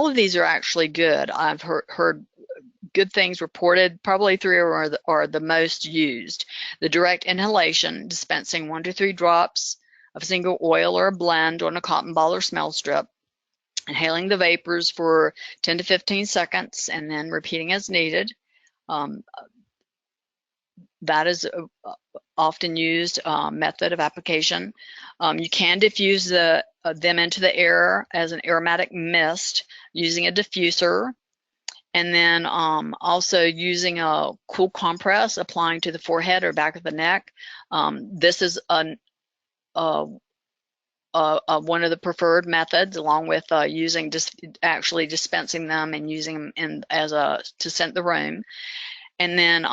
of these are actually good. I've heard good things reported. Probably 3 are the most used. The direct inhalation, dispensing 1 to 3 drops of a single oil or a blend on a cotton ball or smell strip, inhaling the vapors for 10 to 15 seconds, and then repeating as needed. That is a often used method of application. You can diffuse them into the air as an aromatic mist using a diffuser, and then also using a cool compress, applying to the forehead or back of the neck. This is one of the preferred methods, along with actually dispensing them and using them to scent the room. And then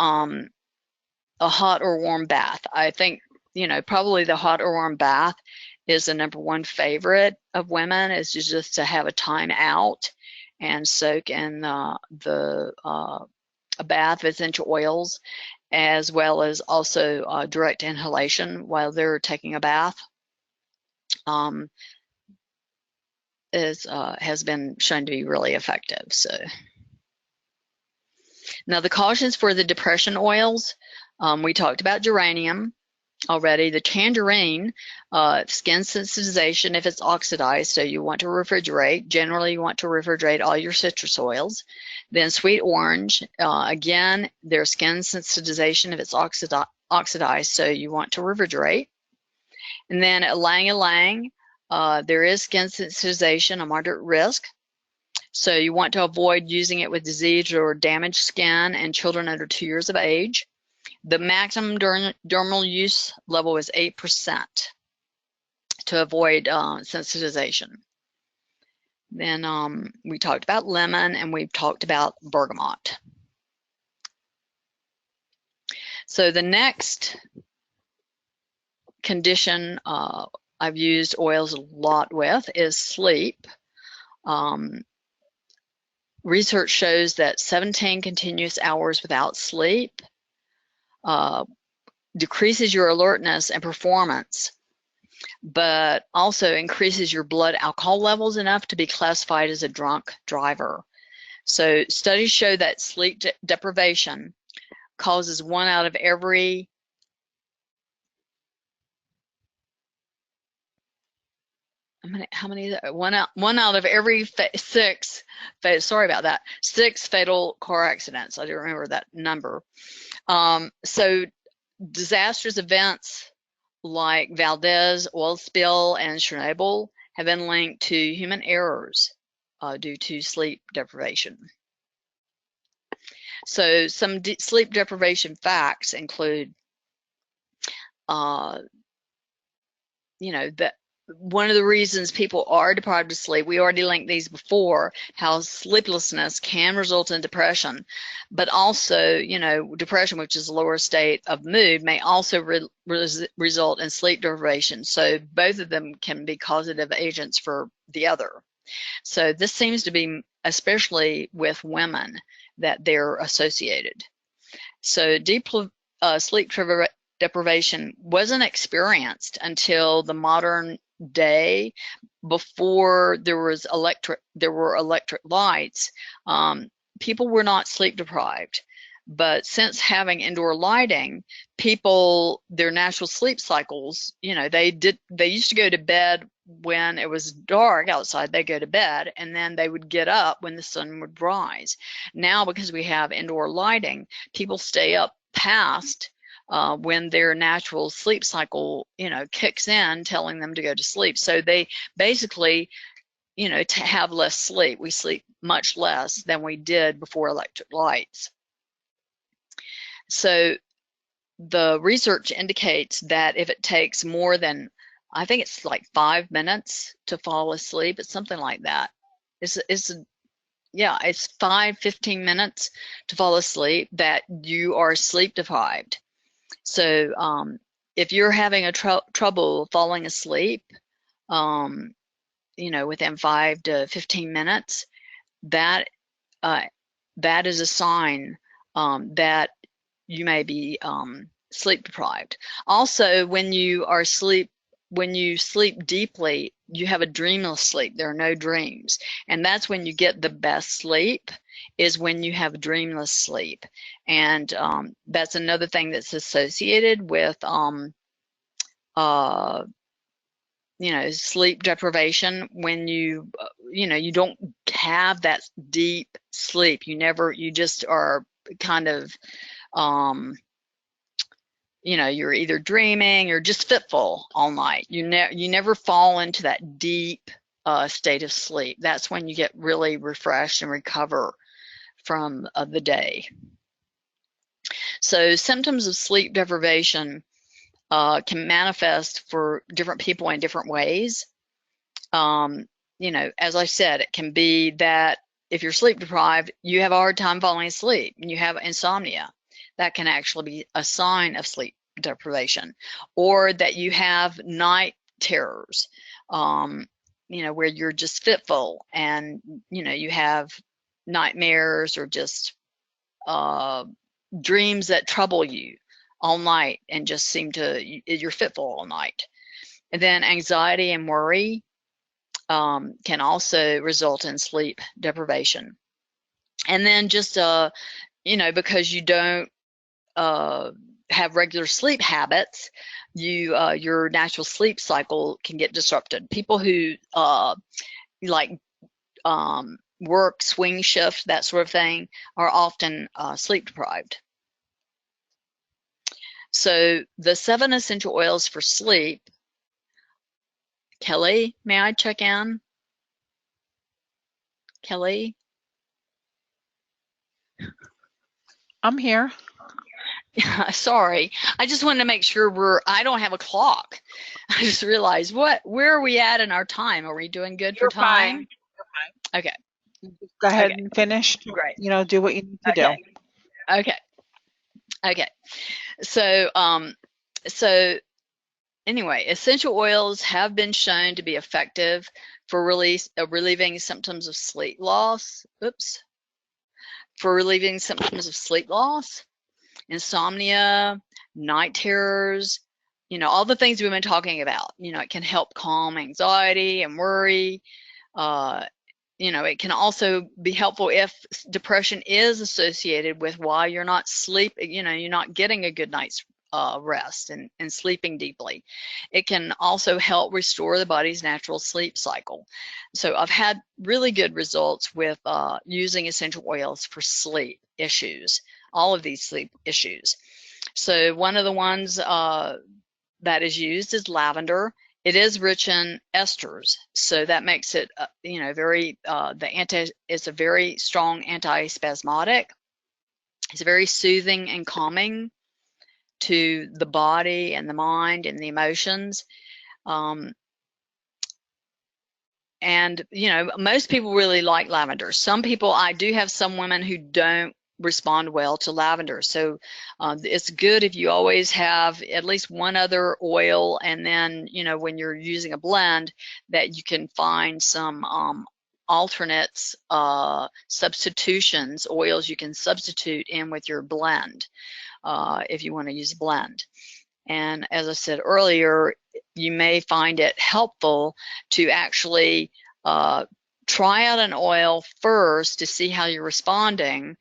a hot or warm bath. I think, probably the hot or warm bath is the #1 favorite of women, is just to have a time out and soak in a bath of essential oils. as well as also direct inhalation while they're taking a bath, has been shown to be really effective. So now the cautions for the depression oils, we talked about geranium already. The tangerine, skin sensitization if it's oxidized, so you want to refrigerate. Generally, you want to refrigerate all your citrus oils. Then sweet orange, again, there's skin sensitization if it's oxidized, so you want to refrigerate. And then ylang ylang, there is skin sensitization, a moderate risk. So you want to avoid using it with diseased or damaged skin and children under 2 years of age. The maximum dermal use level is 8% to avoid sensitization. Then we talked about lemon, and we've talked about bergamot. So the next condition I've used oils a lot with is sleep. Research shows that 17 continuous hours without sleep decreases your alertness and performance, but also increases your blood alcohol levels enough to be classified as a drunk driver. So studies show that sleep deprivation causes one out of every one out of every six fatal car accidents. I don't remember that number. So disastrous events like Valdez oil spill and Chernobyl have been linked to human errors due to sleep deprivation. So some sleep deprivation facts include, that one of the reasons people are deprived of sleep, we already linked these before, how sleeplessness can result in depression, but also, depression, which is a lower state of mood, may also result in sleep deprivation. So both of them can be causative agents for the other. So this seems to be, especially with women, that they're associated. So deep sleep deprivation wasn't experienced until the modern day. Before there were electric lights, people were not sleep deprived. But since having indoor lighting, people, their natural sleep cycles, they used to go to bed when it was dark outside. They go to bed, and then they would get up when the sun would rise. Now, because we have indoor lighting, people stay up past when their natural sleep cycle, kicks in, telling them to go to sleep. So they basically, to have less sleep, we sleep much less than we did before electric lights. So the research indicates that if it takes more than, I think it's like 5 minutes to fall asleep, it's something like that. It's 15 minutes to fall asleep, that you are sleep deprived. So if you're having a trouble falling asleep, within 5 to 15 minutes, that is a sign that you may be sleep deprived. Also, when you sleep deeply, you have a dreamless sleep. There are no dreams, and that's when you get the best sleep, is when you have dreamless sleep. And that's another thing that's associated with sleep deprivation. When you don't have that deep sleep, you just are kind of you're either dreaming or just fitful all night. You never fall into that deep state of sleep. That's when you get really refreshed and recover from the day. So symptoms of sleep deprivation can manifest for different people in different ways. As I said, it can be that if you're sleep deprived, you have a hard time falling asleep and you have insomnia. That can actually be a sign of sleep deprivation. Or that you have night terrors, where you're just fitful and, you have nightmares, or just, dreams that trouble you all night and just seem to, you're fitful all night. And then anxiety and worry can also result in sleep deprivation. And then just, because you don't have regular sleep habits, your natural sleep cycle can get disrupted. People who work swing shift, that sort of thing, are often sleep deprived. So the 7 essential oils for sleep. Kelly, may I check in? Kelly? I'm here. Sorry, I just wanted to make sure I don't have a clock. I just realized, where are we at in our time? Are we doing good for time? You're fine. Okay. Go ahead and finish. Great. Do what you need to do. Okay. So anyway, essential oils have been shown to be effective for relieving symptoms of sleep loss. Insomnia, night terrors, all the things we've been talking about. It can help calm anxiety and worry. It can also be helpful if depression is associated with why you're not sleeping, you're not getting a good night's rest and sleeping deeply. It can also help restore the body's natural sleep cycle. So I've had really good results with using essential oils for sleep issues, all of these sleep issues. So one of the ones that is used is lavender. It is rich in esters, so that makes it, it's a very strong antispasmodic. It's very soothing and calming to the body and the mind and the emotions. And most people really like lavender. I do have some women who don't respond well to lavender. So it's good if you always have at least one other oil, and then when you're using a blend, that you can find some alternates, substitutions, oils you can substitute in with your blend if you want to use a blend. And as I said earlier, you may find it helpful to actually try out an oil first to see how you're responding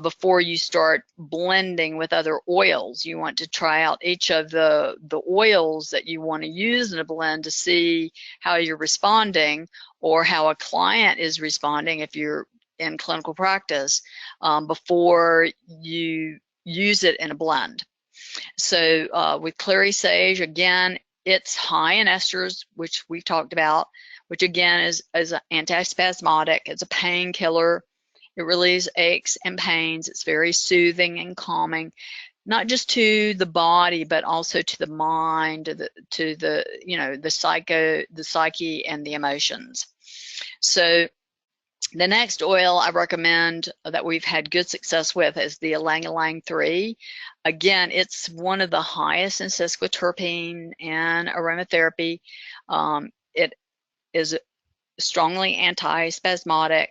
before you start blending with other oils. You want to try out each of the oils that you want to use in a blend to see how you're responding, or how a client is responding if you're in clinical practice, before you use it in a blend. So with Clary Sage, again, it's high in esters, which we've talked about, which again is an antispasmodic. It's a painkiller. It relieves aches and pains. It's very soothing and calming, not just to the body, but also to the mind, to the psyche and the emotions. So the next oil I recommend that we've had good success with is the ylang-ylang 3. Again, it's one of the highest in sesquiterpene and aromatherapy. It is strongly antispasmodic.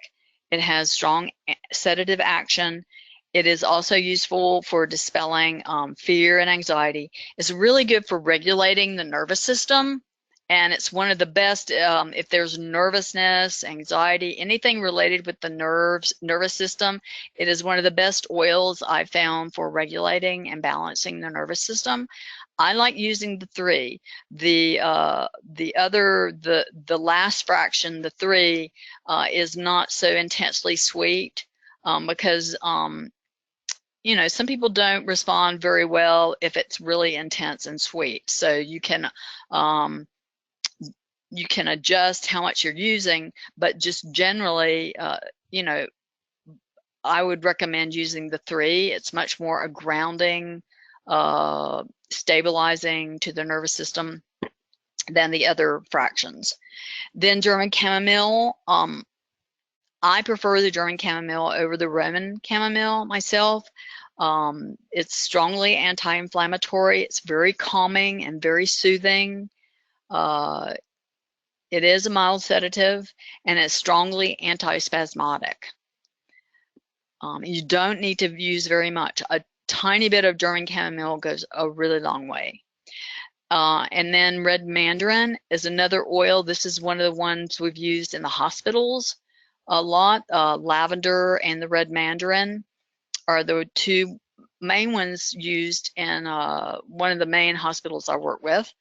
It has strong sedative action. It is also useful for dispelling fear and anxiety. It's really good for regulating the nervous system. And it's one of the best if there's nervousness, anxiety, anything related with the nervous system. It is one of the best oils I've found for regulating and balancing the nervous system. I like using the 3. The last fraction, the 3, is not so intensely sweet because some people don't respond very well if it's really intense and sweet. So you can adjust how much you're using, but just generally, I would recommend using the 3. It's much more a grounding, stabilizing to the nervous system than the other fractions. Then German chamomile. I prefer the German chamomile over the Roman chamomile myself. It's strongly anti-inflammatory. It's very calming and very soothing. It is a mild sedative, and it's strongly antispasmodic. You don't need to use very much. tiny bit of German chamomile goes a really long way. And then red mandarin is another oil. This is one of the ones we've used in the hospitals a lot. Lavender and the red mandarin are the two main ones used in one of the main hospitals I work with.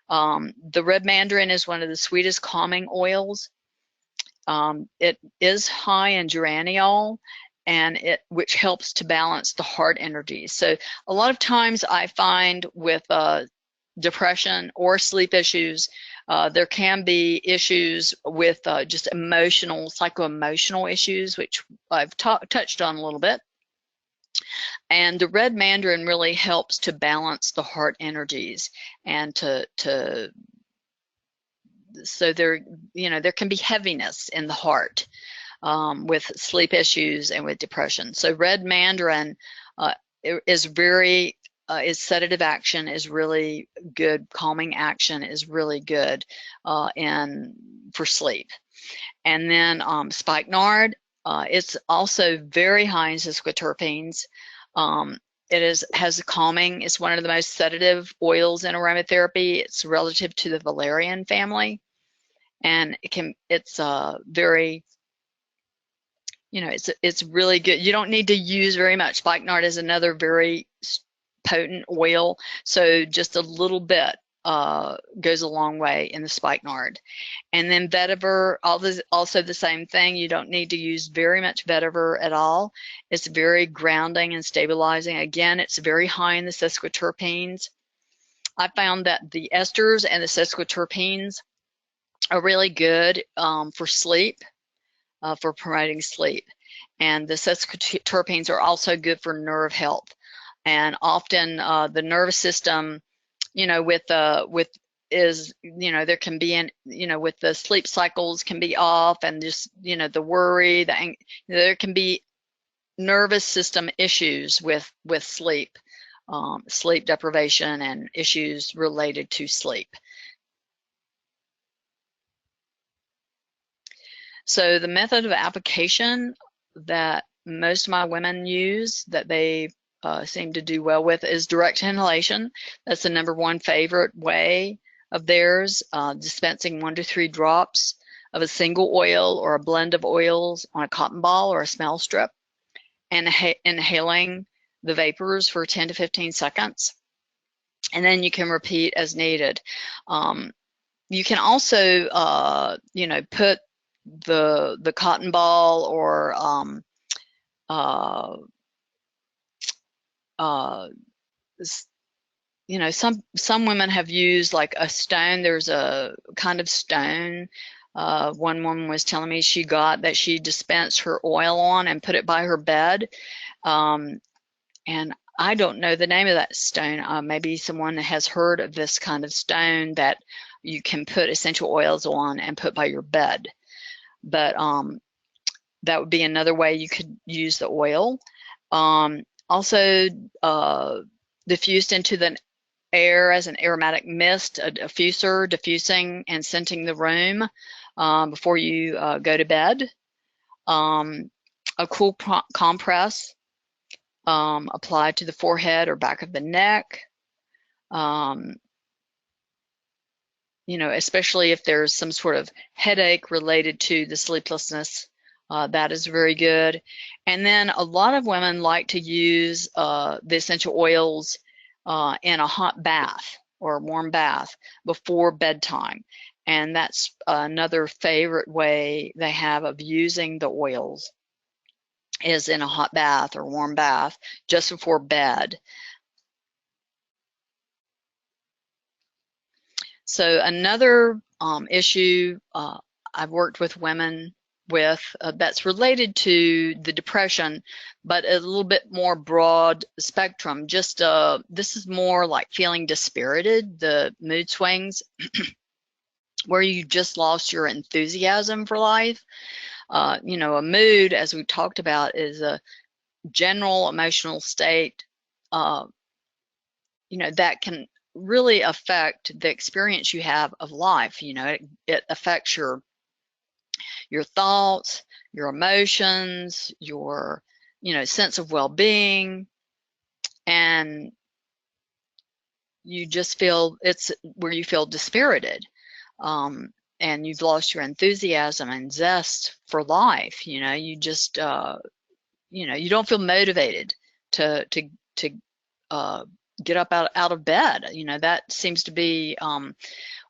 The red mandarin is one of the sweetest calming oils. It is high in geraniol, and which helps to balance the heart energy. So a lot of times I find with depression or sleep issues, there can be issues with just emotional, psycho-emotional issues, which I've touched on a little bit. And the red mandarin really helps to balance the heart energies and so there can be heaviness in the heart with sleep issues and with depression. So red mandarin is very its sedative action is really good, calming action is really good for sleep. And then spikenard, it's also very high in sesquiterpenes. Has calming. It's one of the most sedative oils in aromatherapy. It's relative to the valerian family, and it's very, it's really good. You don't need to use very much. Spikenard is another very potent oil, so just a little bit goes a long way in the spikenard. And then vetiver, also the same thing. You don't need to use very much vetiver at all. It's very grounding and stabilizing. Again, it's very high in the sesquiterpenes. I found that the esters and the sesquiterpenes are really good for sleep, for promoting sleep. And the sesquiterpenes are also good for nerve health. And often the nervous system, there can be with the sleep cycles can be off, and just the worry, there can be nervous system issues with sleep, sleep deprivation and issues related to sleep. So the method of application that most of my women use that they seem to do well with is direct inhalation. That's the #1 favorite way of theirs, dispensing 1 to 3 drops of a single oil or a blend of oils on a cotton ball or a smell strip, and inhaling the vapors for 10 to 15 seconds. And then you can repeat as needed. You can also, put the cotton ball or some women have used like a stone. There's a kind of stone. One woman was telling me she got that she dispensed her oil on and put it by her bed. And I don't know the name of that stone. Maybe someone has heard of this kind of stone that you can put essential oils on and put by your bed. But that would be another way you could use the oil. Also diffused into the air as an aromatic mist, a diffuser, diffusing and scenting the room before you go to bed. A cool compress applied to the forehead or back of the neck. Especially if there's some sort of headache related to the sleeplessness, that is very good. And then a lot of women like to use the essential oils in a hot bath or a warm bath before bedtime. And that's another favorite way they have of using the oils, is in a hot bath or warm bath just before bed. So another issue I've worked with women with that's related to the depression, but a little bit more broad spectrum. Just this is more like feeling dispirited, the mood swings, where you just lost your enthusiasm for life. A mood, as we talked about, is a general emotional state, that can really affect the experience you have of life. It affects your thoughts, your emotions, your sense of well-being. and you just feel, it's where you feel dispirited, and you've lost your enthusiasm and zest for life. You just you don't feel motivated to get up out of bed. That seems to be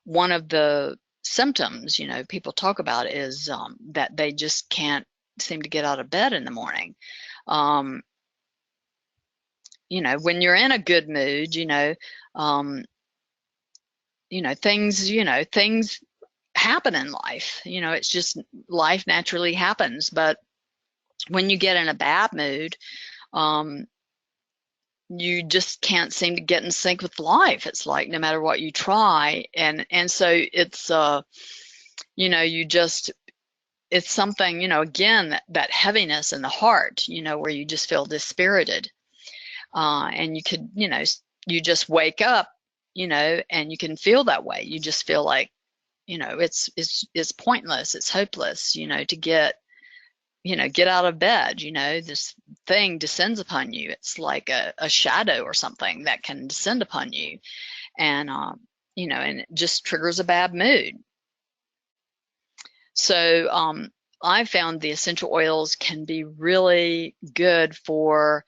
one of the symptoms people talk about, is that they just can't seem to get out of bed in the morning. When you're in a good mood, things happen in life. It's just, life naturally happens. But when you get in a bad mood, you just can't seem to get in sync with life. It's like no matter what you try, and so it's it's something, again, that heaviness in the heart, where you just feel dispirited, and you could, you just wake up, and you can feel that way. You just feel like, it's pointless, it's hopeless, to get out of bed. This thing descends upon you. It's like a shadow or something that can descend upon you, and and it just triggers a bad mood. So I found the essential oils can be really good for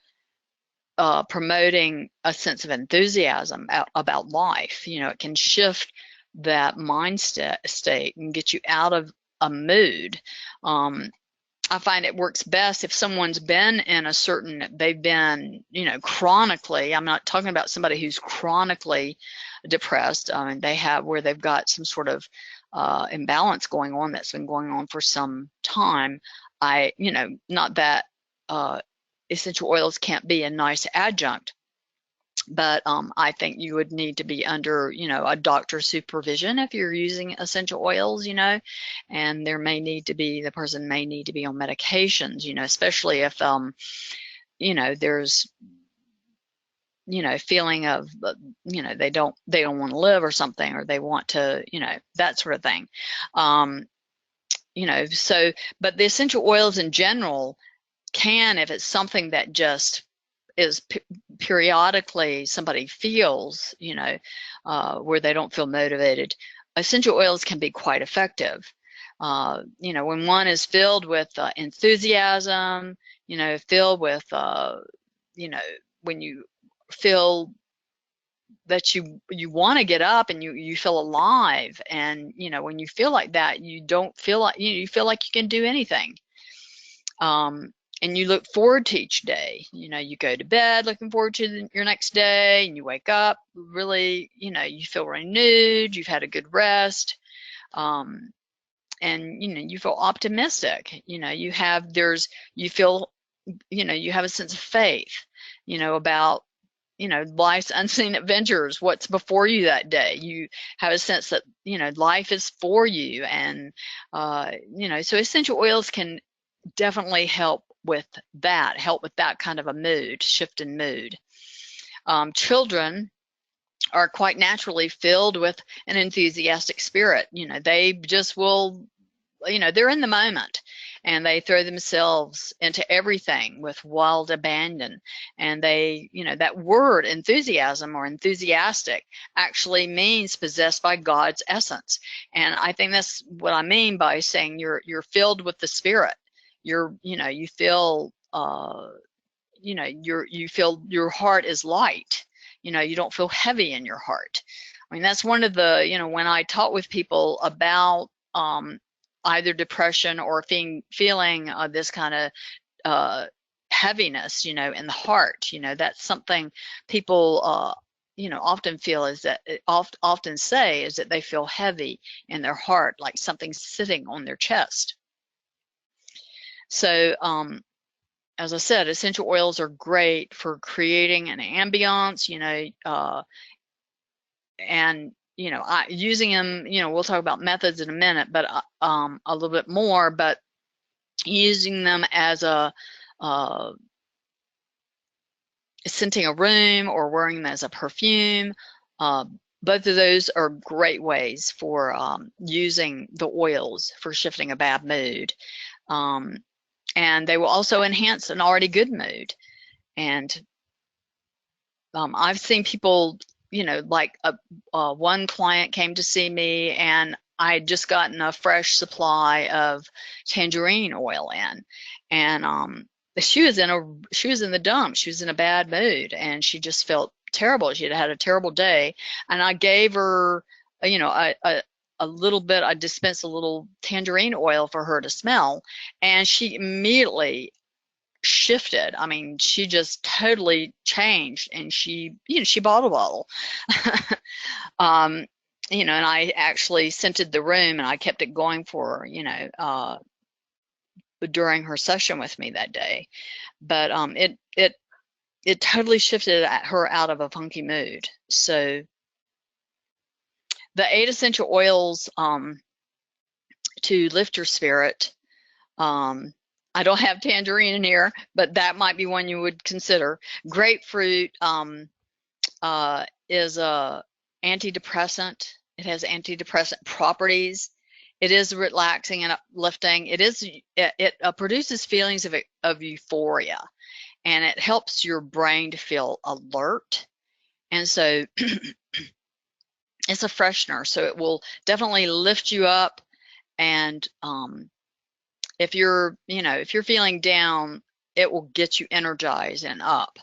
promoting a sense of enthusiasm about life. It can shift that mind state and get you out of a mood. I find it works best if someone's been in a certain, they've been, chronically, I'm not talking about somebody who's chronically depressed. They have, where they've got some sort of imbalance going on that's been going on for some time. Not that essential oils can't be a nice adjunct, but I think you would need to be under, a doctor's supervision if you're using essential oils, and there may need to be, the person may need to be on medications, especially if, there's, feeling of, they don't want to live or something, or they want to, that sort of thing. So, but the essential oils in general can, if it's something that just is periodically somebody feels, where they don't feel motivated, essential oils can be quite effective. When one is filled with enthusiasm, filled with, when you feel that you want to get up and you feel alive, and when you feel like that, you don't feel like, you feel like you can do anything. And you look forward to each day. You go to bed looking forward to your next day, and you wake up really, you feel renewed, you've had a good rest, and you feel optimistic. You feel, you have a sense of faith, about, life's unseen adventures, what's before you that day. You have a sense that, life is for you, and so essential oils can definitely help with that kind of a mood shift in mood. Children are quite naturally filled with an enthusiastic spirit. They just will, they're in the moment, and they throw themselves into everything with wild abandon. And they, that word enthusiasm or enthusiastic actually means possessed by God's essence. And I think that's what I mean by saying you're filled with the Spirit. You feel, you feel your heart is light. You don't feel heavy in your heart. I mean, that's one of the, when I talk with people about either depression or feeling this kind of heaviness, in the heart, that's something people, often feel is that, often say is that they feel heavy in their heart, like something's sitting on their chest. So, as I said, essential oils are great for creating an ambiance, and, using them, we'll talk about methods in a minute, but a little bit more, but using them as scenting a room or wearing them as a perfume, both of those are great ways for using the oils for shifting a bad mood. And they will also enhance an already good mood. And I've seen people, you know, like one client came to see me, and I had just gotten a fresh supply of tangerine oil in, and she was in the dumps. She was in a bad mood, and she just felt terrible. She had had a terrible day, and I gave her, you know, a little bit. I dispensed a little tangerine oil for her to smell, and she immediately shifted. I mean, she just totally changed, and she, you know, she bought a bottle. um, you know, and I actually scented the room, and I kept it going for her, you know, during her session with me that day. But it totally shifted her out of a funky mood. So the 8 essential oils to lift your spirit. I don't have tangerine in here, but that might be one you would consider. Grapefruit is a antidepressant. It has antidepressant properties. It is relaxing and uplifting. It produces feelings of euphoria, and it helps your brain to feel alert. And so it's a freshener, so it will definitely lift you up. And if you're feeling down, it will get you energized and up.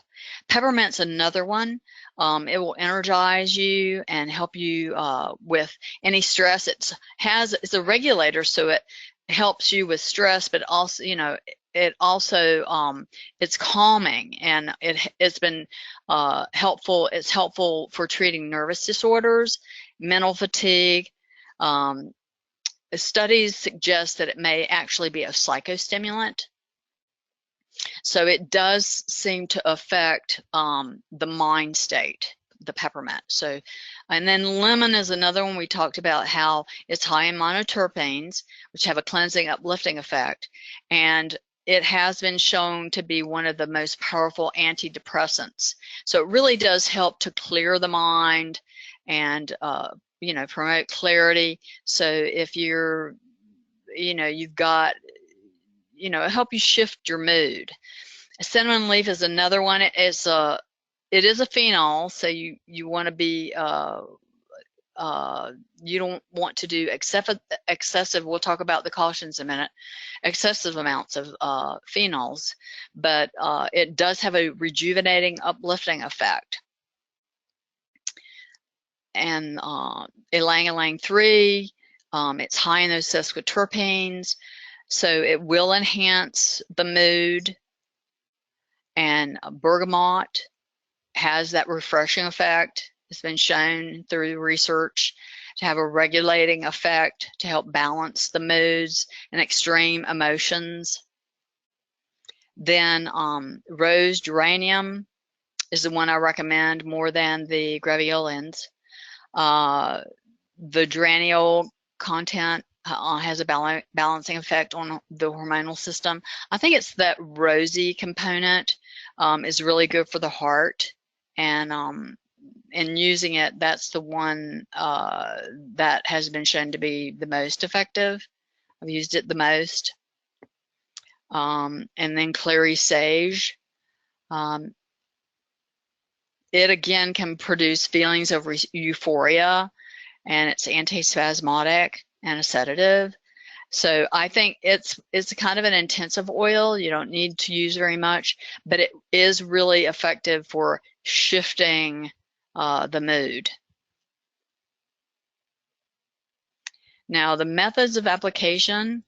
Peppermint's another one. It will energize you and help you with any stress. It's a regulator, so it helps you with stress, but also, you know, it's calming, and it's been helpful. It's helpful for treating nervous disorders, mental fatigue. Studies suggest that it may actually be a psychostimulant. So it does seem to affect the mind state, the peppermint. So, and then lemon is another one. We talked about how it's high in monoterpenes, which have a cleansing, uplifting effect. And it has been shown to be one of the most powerful antidepressants. So it really does help to clear the mind and you know, promote clarity. So if you're, you know, you've got, you know, help you shift your mood. Cinnamon leaf is another one. It is a phenol, so you want to be you don't want to do excessive. We'll talk about the cautions in a minute. Excessive amounts of phenols, but it does have a rejuvenating, uplifting effect. And ylang-ylang 3, it's high in those sesquiterpenes, so it will enhance the mood. And bergamot has that refreshing effect. It's been shown through research to have a regulating effect to help balance the moods and extreme emotions. Then rose geranium is the one I recommend more than the graveolins. The geraniol content has a balancing effect on the hormonal system. I think it's that rosy component is really good for the heart, and in using it, that's the one that has been shown to be the most effective. I've used it the most. And then Clary Sage. It again can produce feelings of euphoria, and it's antispasmodic and a sedative. So I think it's kind of an intensive oil. You don't need to use very much, but it is really effective for shifting the mood. Now, the methods of application.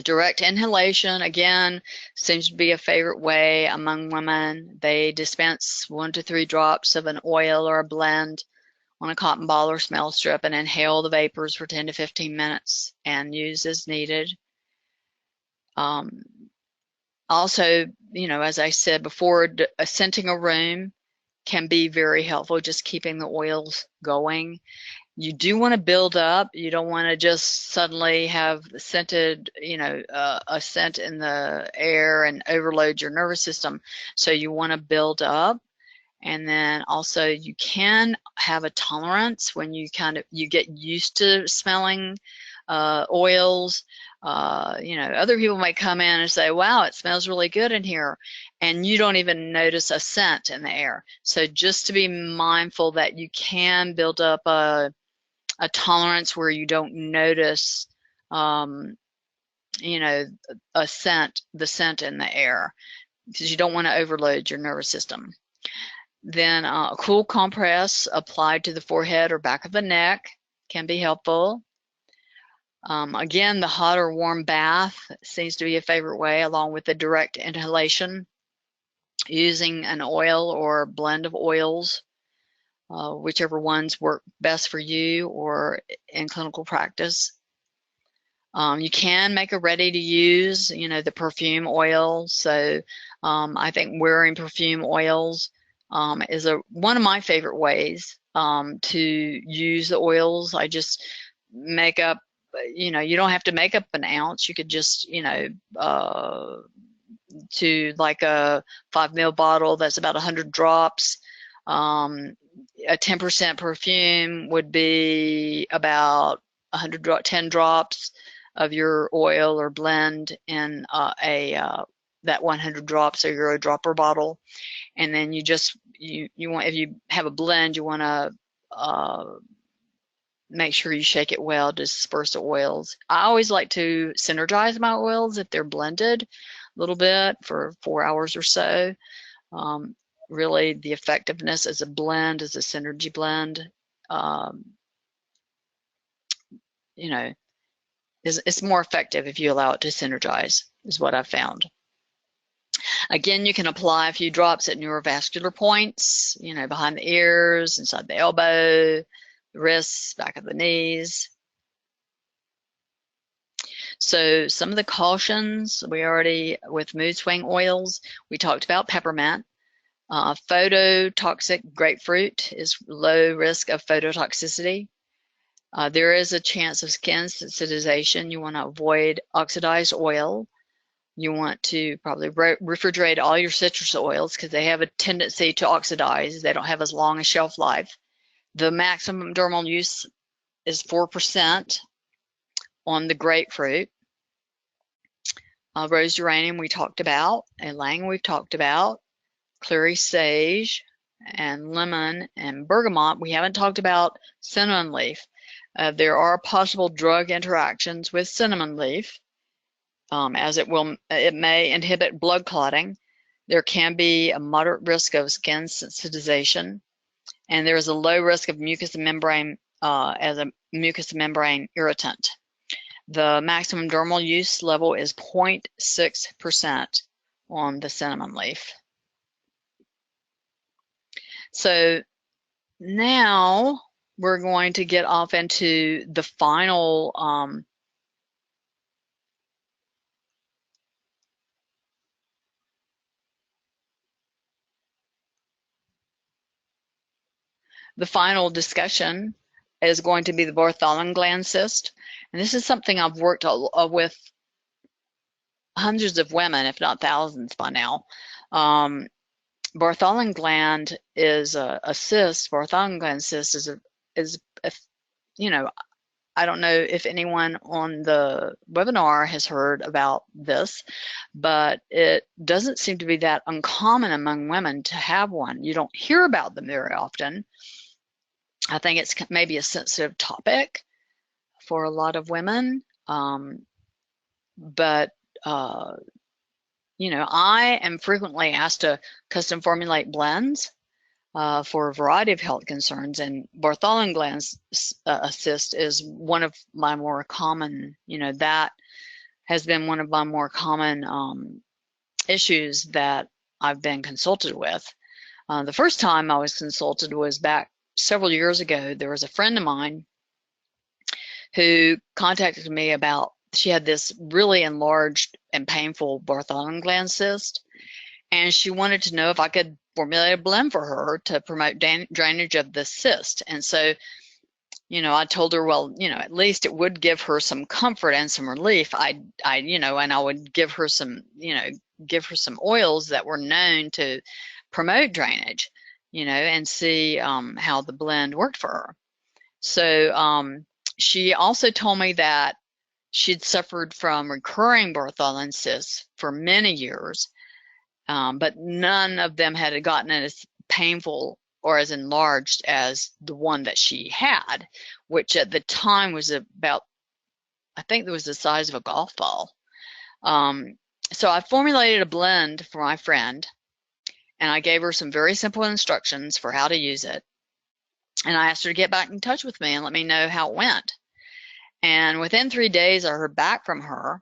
Direct inhalation, again, seems to be a favorite way among women. They dispense 1 to 3 drops of an oil or a blend on a cotton ball or smell strip and inhale the vapors for 10 to 15 minutes and use as needed. Also, you know, as I said before, scenting a room can be very helpful, just keeping the oils going. You do want to build up. You don't want to just suddenly have scented, you know, a scent in the air and overload your nervous system. So you want to build up. And then also you can have a tolerance when you get used to smelling oils. other people might come in and say, wow, it smells really good in here, and you don't even notice a scent in the air. So just to be mindful that you can build up a tolerance where you don't notice, the scent in the air, because you don't want to overload your nervous system. Then a cool compress applied to the forehead or back of the neck can be helpful. Again, the hot or warm bath seems to be a favorite way, along with the direct inhalation, using an oil or blend of oils, whichever ones work best for you or in clinical practice. You can make a ready to use, the perfume oil. So I think wearing perfume oils is one of my favorite ways to use the oils. I just make up, you don't have to make up an ounce. You could just, to like a 5 ml bottle, that's about 100 drops. A 10% perfume would be about 10 drops of your oil or blend in that 100 drops or your dropper bottle. And then you want, if you have a blend, you want to make sure you shake it well to disperse the oils. I always like to synergize my oils if they're blended a little bit for 4 hours or so. Really, the effectiveness as a blend, as a synergy blend, it's more effective if you allow it to synergize, is what I've found. Again, you can apply a few drops at neurovascular points, behind the ears, inside the elbow, the wrists, back of the knees. So some of the cautions, with mood swing oils, we talked about peppermint. Phototoxic grapefruit is low risk of phototoxicity. There is a chance of skin sensitization. You want to avoid oxidized oil. You want to probably refrigerate all your citrus oils because they have a tendency to oxidize. They don't have as long a shelf life. The maximum dermal use is 4% on the grapefruit. Rose geranium we talked about, ylang we've talked about, Clary Sage and lemon and bergamot. We haven't talked about cinnamon leaf. There are possible drug interactions with cinnamon leaf, as it may inhibit blood clotting. There can be a moderate risk of skin sensitization, and there is a low risk of mucous membrane as a mucous membrane irritant. The maximum dermal use level is 0.6% on the cinnamon leaf. So now we're going to get off into the final discussion is going to be the Bartholin gland cyst. And this is something I've worked with hundreds of women, if not thousands by now. Bartholin gland is a cyst. Bartholin gland cyst is I don't know if anyone on the webinar has heard about this, but it doesn't seem to be that uncommon among women to have one. You don't hear about them very often. I think it's maybe a sensitive topic for a lot of women, but I am frequently asked to custom formulate blends for a variety of health concerns, and Bartholin gland cyst is one of my more common, that has been one of my more common issues that I've been consulted with. The first time I was consulted was back several years ago. There was a friend of mine who contacted me about, she had this really enlarged and painful Bartholin gland cyst, and she wanted to know if I could formulate a blend for her to promote drainage of the cyst. And so, I told her, well, at least it would give her some comfort and some relief. And I would give her some, some oils that were known to promote drainage, and see how the blend worked for her. So she also told me that she'd suffered from recurring Bartholin cysts for many years, but none of them had gotten as painful or as enlarged as the one that she had, which at the time was about, I think it was the size of a golf ball. So I formulated a blend for my friend, and I gave her some very simple instructions for how to use it. And I asked her to get back in touch with me and let me know how it went. And within 3 days, I heard back from her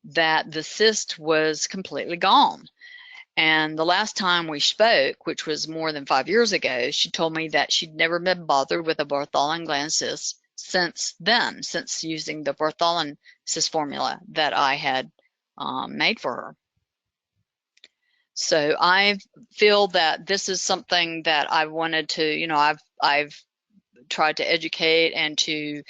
that the cyst was completely gone. And the last time we spoke, which was more than 5 years ago, she told me that she'd never been bothered with a Bartholin gland cyst since then, since using the Bartholin cyst formula that I had made for her. So I feel that this is something that I wanted to, you know, I've tried to educate and to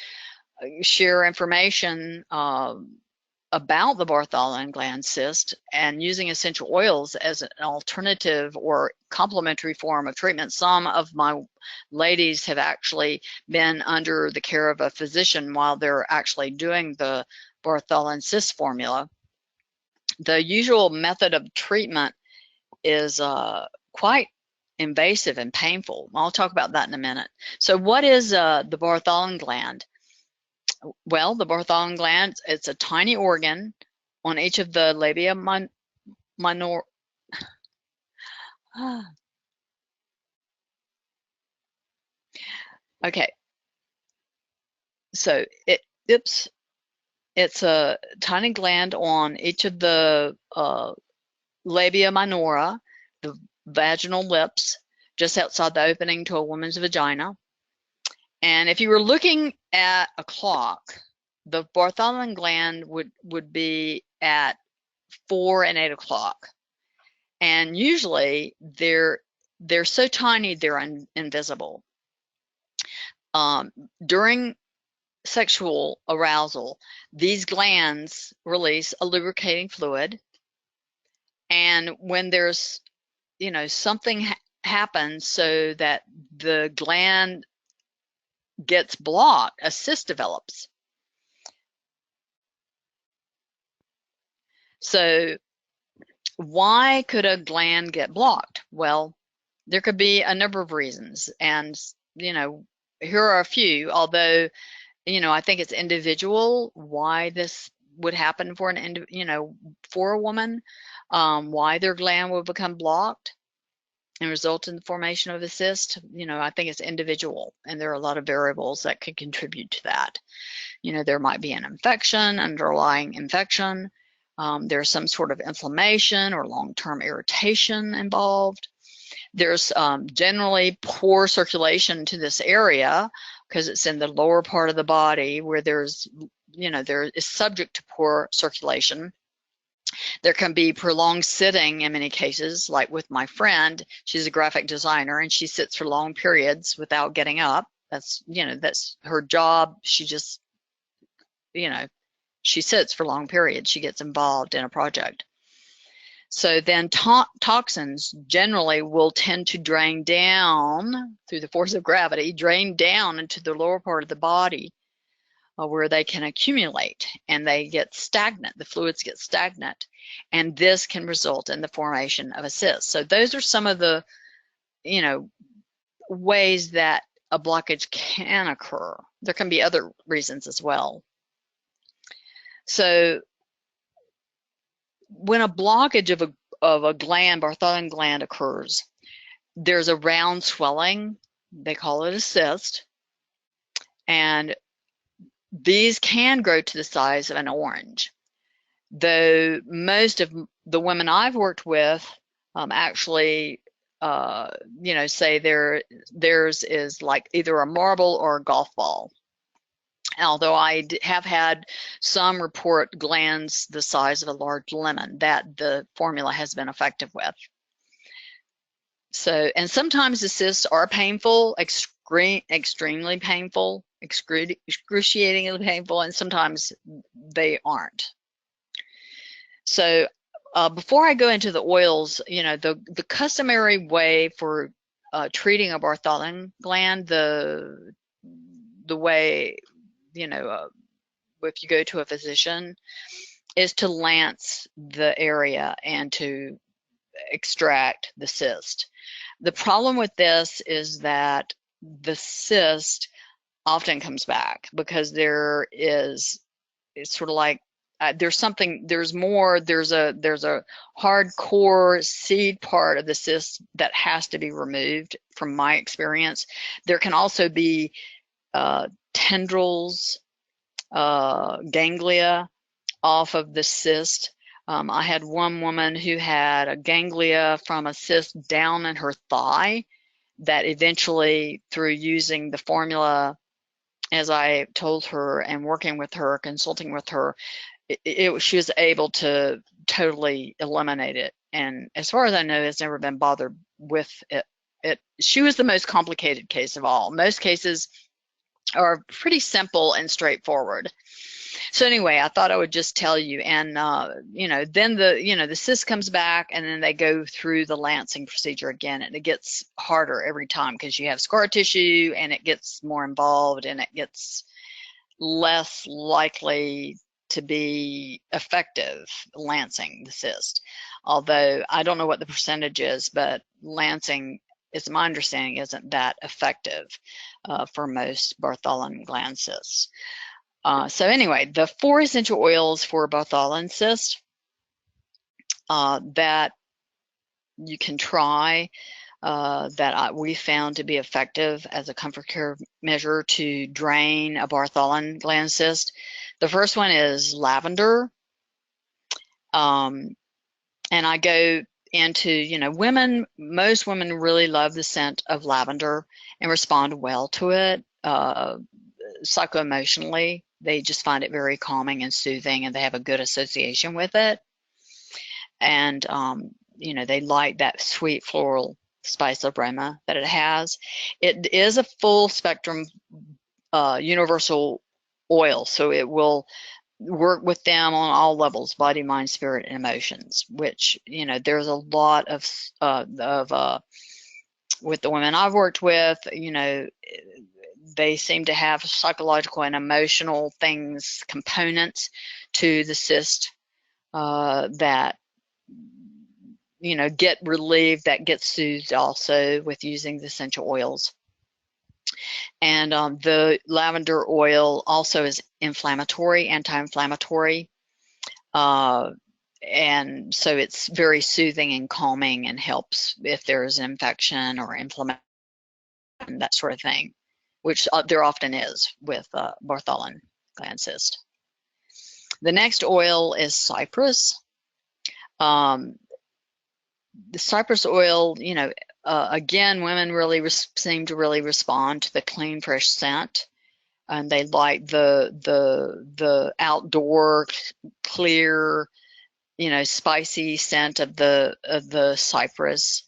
share information about the Bartholin gland cyst, and using essential oils as an alternative or complementary form of treatment. Some of my ladies have actually been under the care of a physician while they're actually doing the Bartholin cyst formula. The usual method of treatment is quite invasive and painful. I'll talk about that in a minute. So what is the Bartholin gland? Well, the Bartholin gland, it's a tiny organ on each of the labia minor. Okay, so it's a tiny gland on each of the labia minora, the vaginal lips, just outside the opening to a woman's vagina. And if you were looking at a clock, the Bartholin gland would be at 4 and 8 o'clock. And usually they're so tiny they're invisible. During sexual arousal, these glands release a lubricating fluid, and when there's, you know, something happens so that the gland gets blocked, a cyst develops. So why could a gland get blocked? Well, there could be a number of reasons, and you know, here are a few, although, you know, I think it's individual why this would happen for for a woman, why their gland will become blocked and result in the formation of a cyst. You know, I think it's individual, and there are a lot of variables that could contribute to that. You know, there might be an infection, underlying infection. There's some sort of inflammation or long-term irritation involved. There's generally poor circulation to this area because it's in the lower part of the body where there's, you know, there is subject to poor circulation. There can be prolonged sitting in many cases, like with my friend. She's a graphic designer and she sits for long periods without getting up. That's, you know, that's her job. She just, you know, she sits for long periods. She gets involved in a project. So then toxins generally will tend to drain down through the force of gravity, drain down into the lower part of the body where they can accumulate, and they get stagnant. The fluids get stagnant, and this can result in the formation of a cyst. So those are some of the, you know, ways that a blockage can occur. There can be other reasons as well. So when a blockage of a gland, Bartholin gland, occurs, there's a round swelling. They call it a cyst, and these can grow to the size of an orange. Though most of the women I've worked with actually, you know, say theirs is like either a marble or a golf ball. Although I have had some report glands the size of a large lemon that the formula has been effective with. So, and sometimes the cysts are painful, extremely painful, excruciatingly painful, and sometimes they aren't. So before I go into the oils, you know, the customary way for treating a Bartholin gland, the way, you know, if you go to a physician, is to lance the area and to extract the cyst. The problem with this is that the cyst often comes back because it's sort of like there's a hardcore seed part of the cyst that has to be removed from my experience. There can also be tendrils, ganglia off of the cyst. I had one woman who had a ganglia from a cyst down in her thigh that eventually, through using the formula as I told her and working with her, consulting with her, she was able to totally eliminate it. And as far as I know, it's never been bothered with it. She was the most complicated case of all. Most cases are pretty simple and straightforward. So anyway, I thought I would just tell you. And then the cyst comes back, and then they go through the lancing procedure again, and it gets harder every time because you have scar tissue, and it gets more involved, and it gets less likely to be effective lancing the cyst. Although I don't know what the percentage is, but lancing, it's my understanding, isn't that effective for most Bartholin gland cysts. So anyway, the 4 essential oils for Bartholin cyst that you can try that we found to be effective as a comfort care measure to drain a Bartholin gland cyst. The first one is lavender. And I go into, most women really love the scent of lavender and respond well to it. Psycho-emotionally, they just find it very calming and soothing, and they have a good association with it. And, they like that sweet floral spice aroma that it has. It is a full spectrum universal oil, so it will work with them on all levels: body, mind, spirit, and emotions, which, there's a lot of with the women I've worked with, they seem to have psychological and emotional components to the cyst that, get relieved, that get soothed also with using the essential oils. And the lavender oil also is inflammatory, anti-inflammatory. And so it's very soothing and calming and helps if there's an infection or inflammation, that sort of thing, which there often is with Bartholin gland cyst. The next oil is cypress. The cypress oil, again, women really seem to really respond to the clean, fresh scent, and they like the outdoor, clear, spicy scent of the cypress.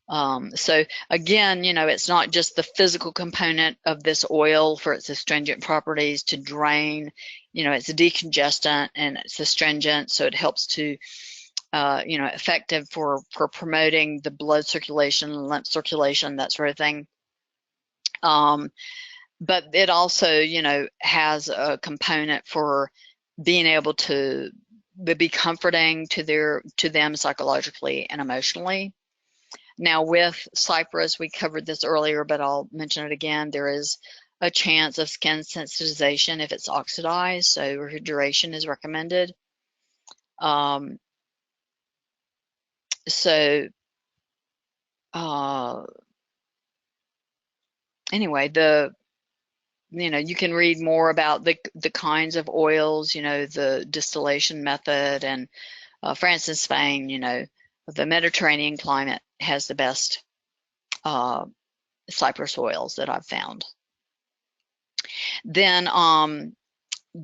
So again, it's not just the physical component of this oil for its astringent properties to drain. It's a decongestant and it's astringent, so it helps to effective for promoting the blood circulation, lymph circulation, that sort of thing. But it also, has a component for being able to be comforting to them psychologically and emotionally. Now with cypress, we covered this earlier, but I'll mention it again. There is a chance of skin sensitization if it's oxidized, so refrigeration is recommended. Anyway, you can read more about the kinds of oils, the distillation method, and France and Spain, the Mediterranean climate has the best cypress oils that I've found. Then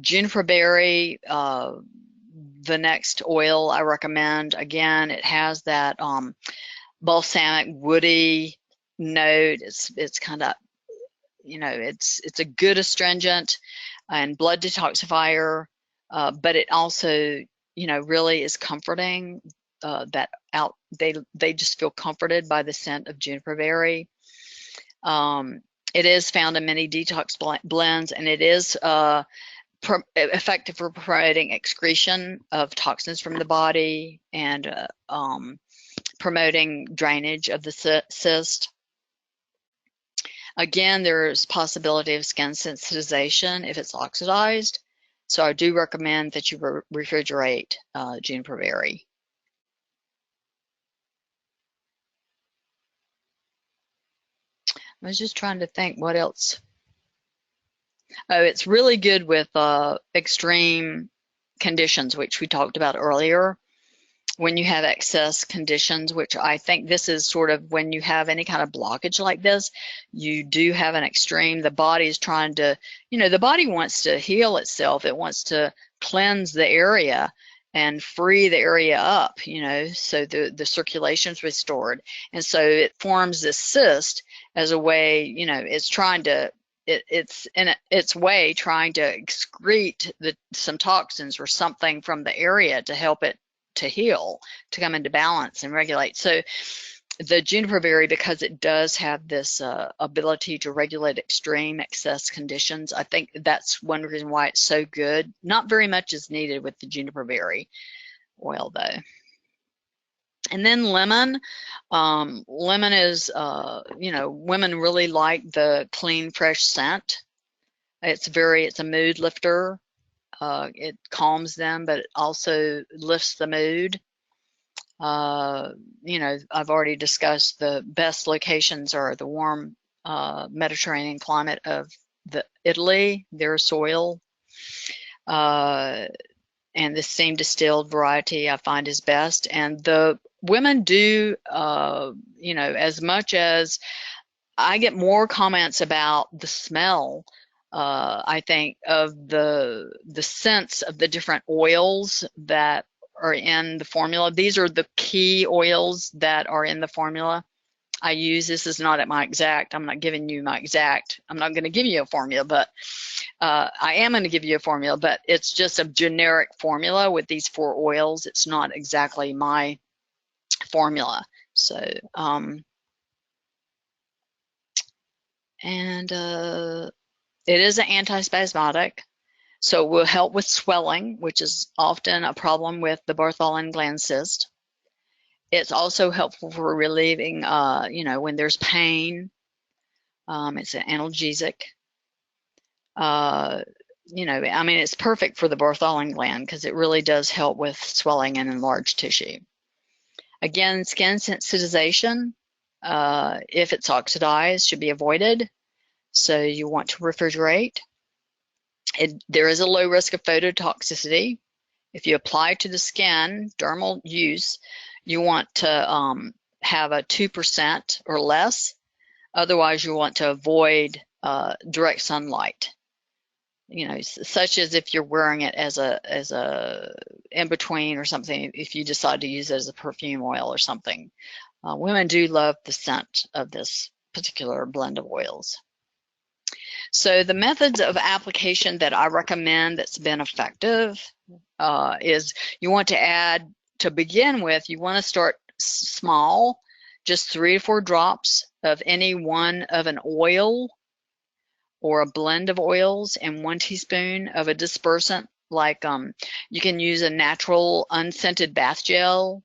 Juniper Berry, the next oil I recommend. Again, it has that balsamic, woody note. It's kind of, it's a good astringent and blood detoxifier, but it also, really is comforting. They just feel comforted by the scent of Juniper Berry. It is found in many detox blends, and it is effective for promoting excretion of toxins from the body and promoting drainage of the cyst. Again, there's possibility of skin sensitization if it's oxidized. So I do recommend that you refrigerate Juniper Berry. I was just trying to think what else. Oh, it's really good with extreme conditions, which we talked about earlier. When you have excess conditions, which I think this is sort of when you have any kind of blockage like this, you do have an extreme. The body is trying to, the body wants to heal itself. It wants to cleanse the area and free the area up, so the circulation's restored. And so it forms this cyst as a way, it's trying to, it's in its way trying to excrete some toxins or something from the area to help it to heal, to come into balance and regulate. So the Juniper Berry, because it does have this ability to regulate extreme excess conditions, I think that's one reason why it's so good. Not very much is needed with the Juniper Berry oil though. And then lemon. Lemon is, women really like the clean, fresh scent. It's a mood lifter. It calms them, but it also lifts the mood. I've already discussed the best locations are the warm Mediterranean climate of Italy, their soil. And the steam distilled variety I find is best. And the women do, as much as I get more comments about the smell, I think, of the scents of the different oils that are in the formula. These are the key oils that are in the formula I use. This is not at my exact, I'm not giving you my exact, I'm not going to give you a formula, but I am going to give you a formula, but it's just a generic formula with these 4 oils. It's not exactly my formula. So, it is an antispasmodic, so it will help with swelling, which is often a problem with the Bartholin gland cyst. It's also helpful for relieving, when there's pain. It's an analgesic. It's perfect for the Bartholin gland because it really does help with swelling and enlarged tissue. Again, skin sensitization, if it's oxidized, should be avoided. So you want to refrigerate. There is a low risk of phototoxicity. If you apply to the skin, dermal use, you want to have a 2% or less. Otherwise, you want to avoid direct sunlight. Such as if you're wearing it as a in between or something. If you decide to use it as a perfume oil or something, women do love the scent of this particular blend of oils. So the methods of application that I recommend that's been effective is you want to add, to begin with, you want to start small, just 3 to 4 drops of any one of an oil or a blend of oils and 1 teaspoon of a dispersant. Like you can use a natural unscented bath gel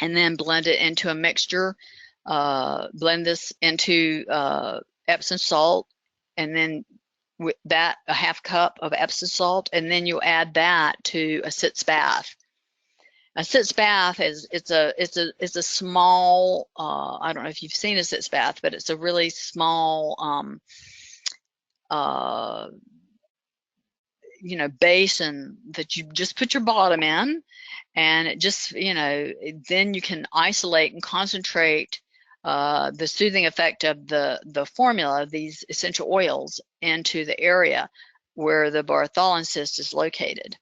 and then blend it into a mixture. Blend this into Epsom salt, and then with that, a 1/2 cup of Epsom salt, and then you add that to a Sitz Bath. A Sitz Bath is a small, I don't know if you've seen a Sitz Bath, but it's a really small basin that you just put your bottom in, and it just, then you can isolate and concentrate the soothing effect of the formula, these essential oils, into the area where the Bartholin cyst is located.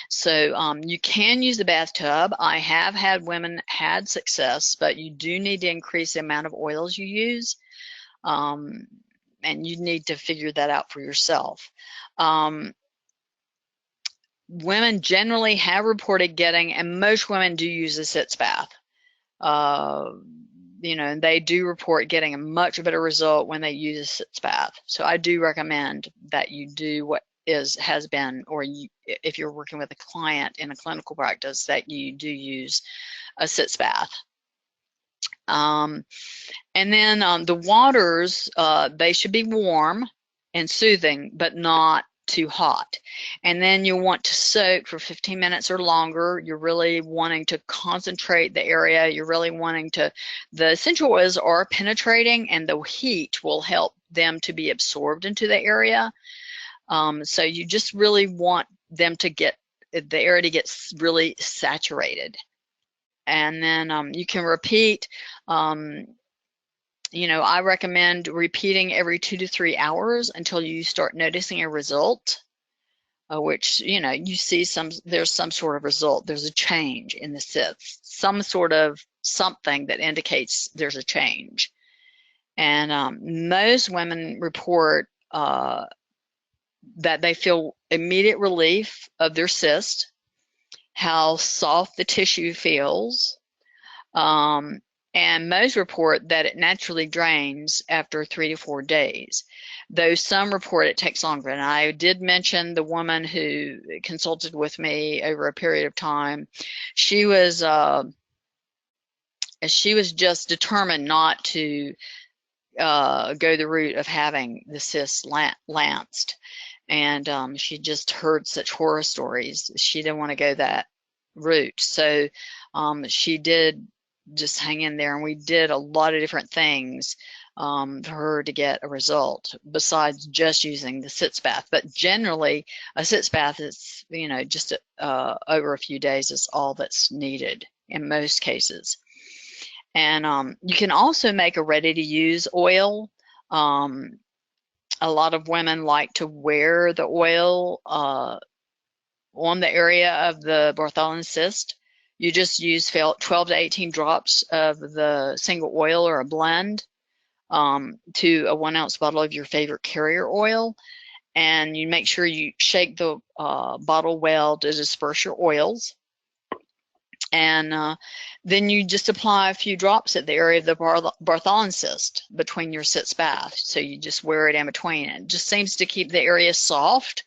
So you can use the bathtub. I have had women had success, but you do need to increase the amount of oils you use, and you need to figure that out for yourself. Women generally have reported getting, and most women do use a Sitz Bath. you know, they do report getting a much better result when they use a Sitz Bath. So I do recommend that you do what has been, or if you're working with a client in a clinical practice, that you do use a Sitz Bath. And then the waters, they should be warm and soothing, but not too hot. And then you'll want to soak for 15 minutes or longer. You're really wanting to concentrate the area. You're really wanting to, the essential oils are penetrating, and the heat will help them to be absorbed into the area. So you just really want them to get, the area to get really saturated. And then you can repeat, you know, I recommend repeating every 2 to 3 hours until you start noticing a result, which, you know, you see there's some sort of result. There's a change in the cysts, some sort of something that indicates there's a change. And most women report that they feel immediate relief of their cyst, how soft the tissue feels, and most report that it naturally drains after 3 to 4 days, though some report it takes longer. And I did mention the woman who consulted with me over a period of time. She was just determined not to go the route of having the cyst lanced. And she just heard such horror stories. She didn't want to go that route. So she did just hang in there, and we did a lot of different things for her to get a result besides just using the Sitz Bath. But generally, a Sitz Bath is, you know, just over a few days is all that's needed in most cases. And you can also make a ready-to-use oil. A lot of women like to wear the oil on the area of the Bartholin cyst. You just use 12 to 18 drops of the single oil or a blend to a 1 ounce bottle of your favorite carrier oil. And you make sure you shake the bottle well to disperse your oils. And then you just apply a few drops at the area of the Bartholin cyst between your Sitz Bath. So you just wear it in between. It just seems to keep the area soft.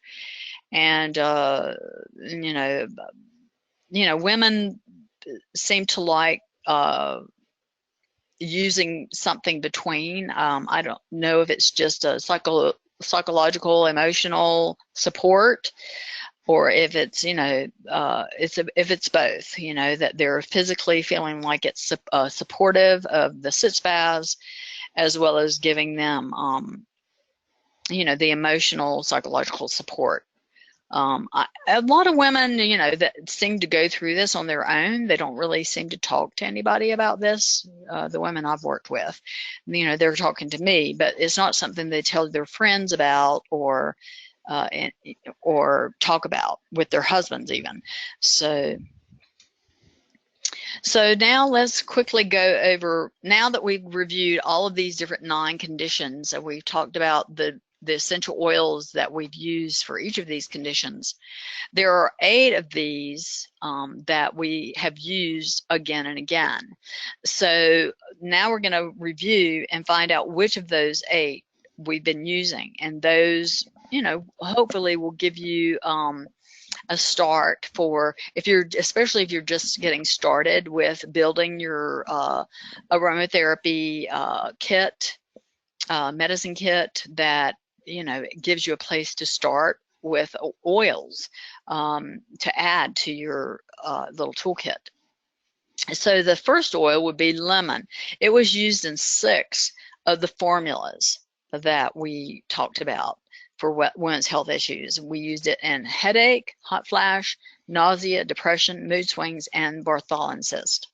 And you know, women seem to like using something between. I don't know if it's just a psychological, emotional support, or if it's, you know, if it's both, you know, that they're physically feeling like it's supportive of the Sitz Baths, as well as giving them, you know, the emotional, psychological support. A lot of women, you know, that seem to go through this on their own. They don't really seem to talk to anybody about this. The women I've worked with, you know, they're talking to me, but it's not something they tell their friends about, or talk about with their husbands even. So now let's quickly go over, now that we've reviewed all of these different 9 conditions, and we've talked about the essential oils that we've used for each of these conditions. There are 8 of these that we have used again and again. So now we're going to review and find out which of those 8 we've been using, and those, you know, hopefully will give you a start for, especially if you're just getting started with building your aromatherapy kit, medicine kit, that, you know, it gives you a place to start with oils to add to your little toolkit. So the first oil would be lemon. It was used in 6 of the formulas that we talked about for women's health issues. We used it in headache, hot flash, nausea, depression, mood swings, and Bartholin cyst.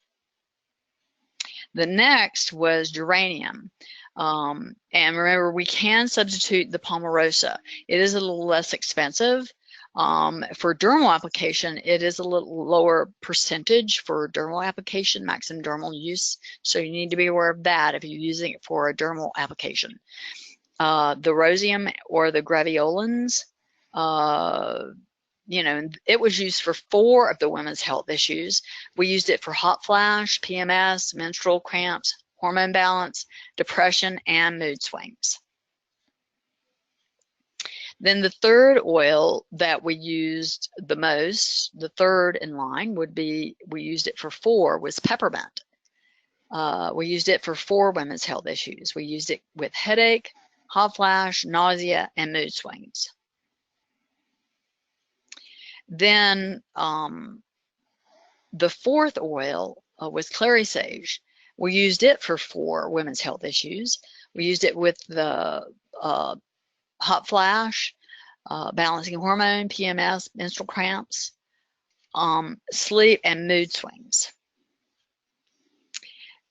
The next was geranium. And remember, we can substitute the palmarosa. It is a little less expensive. For dermal application, it is a little lower percentage for dermal application, maximum dermal use. So you need to be aware of that if you're using it for a dermal application. The rosium or the graveolins, you know, it was used for 4 of the women's health issues. We used it for hot flash, PMS, menstrual cramps, hormone balance, depression, and mood swings. Then the third oil that we used the most, the third in line would be, we used it for 4, was peppermint. We used it for 4 women's health issues. We used it with headache, hot flash, nausea, and mood swings. Then the fourth oil was Clary Sage. We used it for 4 women's health issues. We used it with the hot flash, balancing hormone, PMS, menstrual cramps, sleep, and mood swings.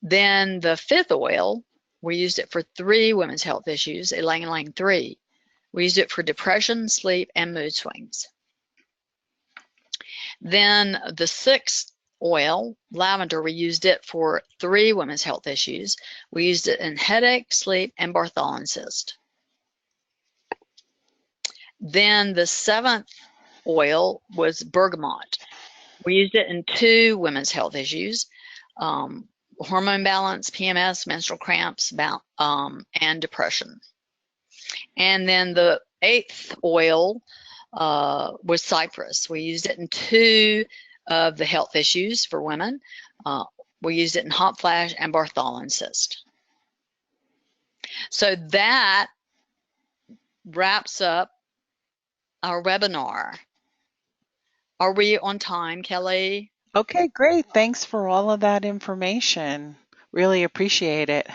Then the fifth oil, we used it for 3 women's health issues, Ylang-Ylang 3. We used it for depression, sleep, and mood swings. Then the sixth oil, lavender, we used it for 3 women's health issues. We used it in headache, sleep, and Bartholin cyst. Then the 7th oil was bergamot. We used it in 2 women's health issues, hormone balance, PMS, menstrual cramps, and depression. And then the 8th oil was cypress. We used it in 2 of the health issues for women. We used it in hot flash and Bartholin cyst. So that wraps up our webinar. Are we on time, Kelly? Okay, great. Thanks for all of that information. Really appreciate it.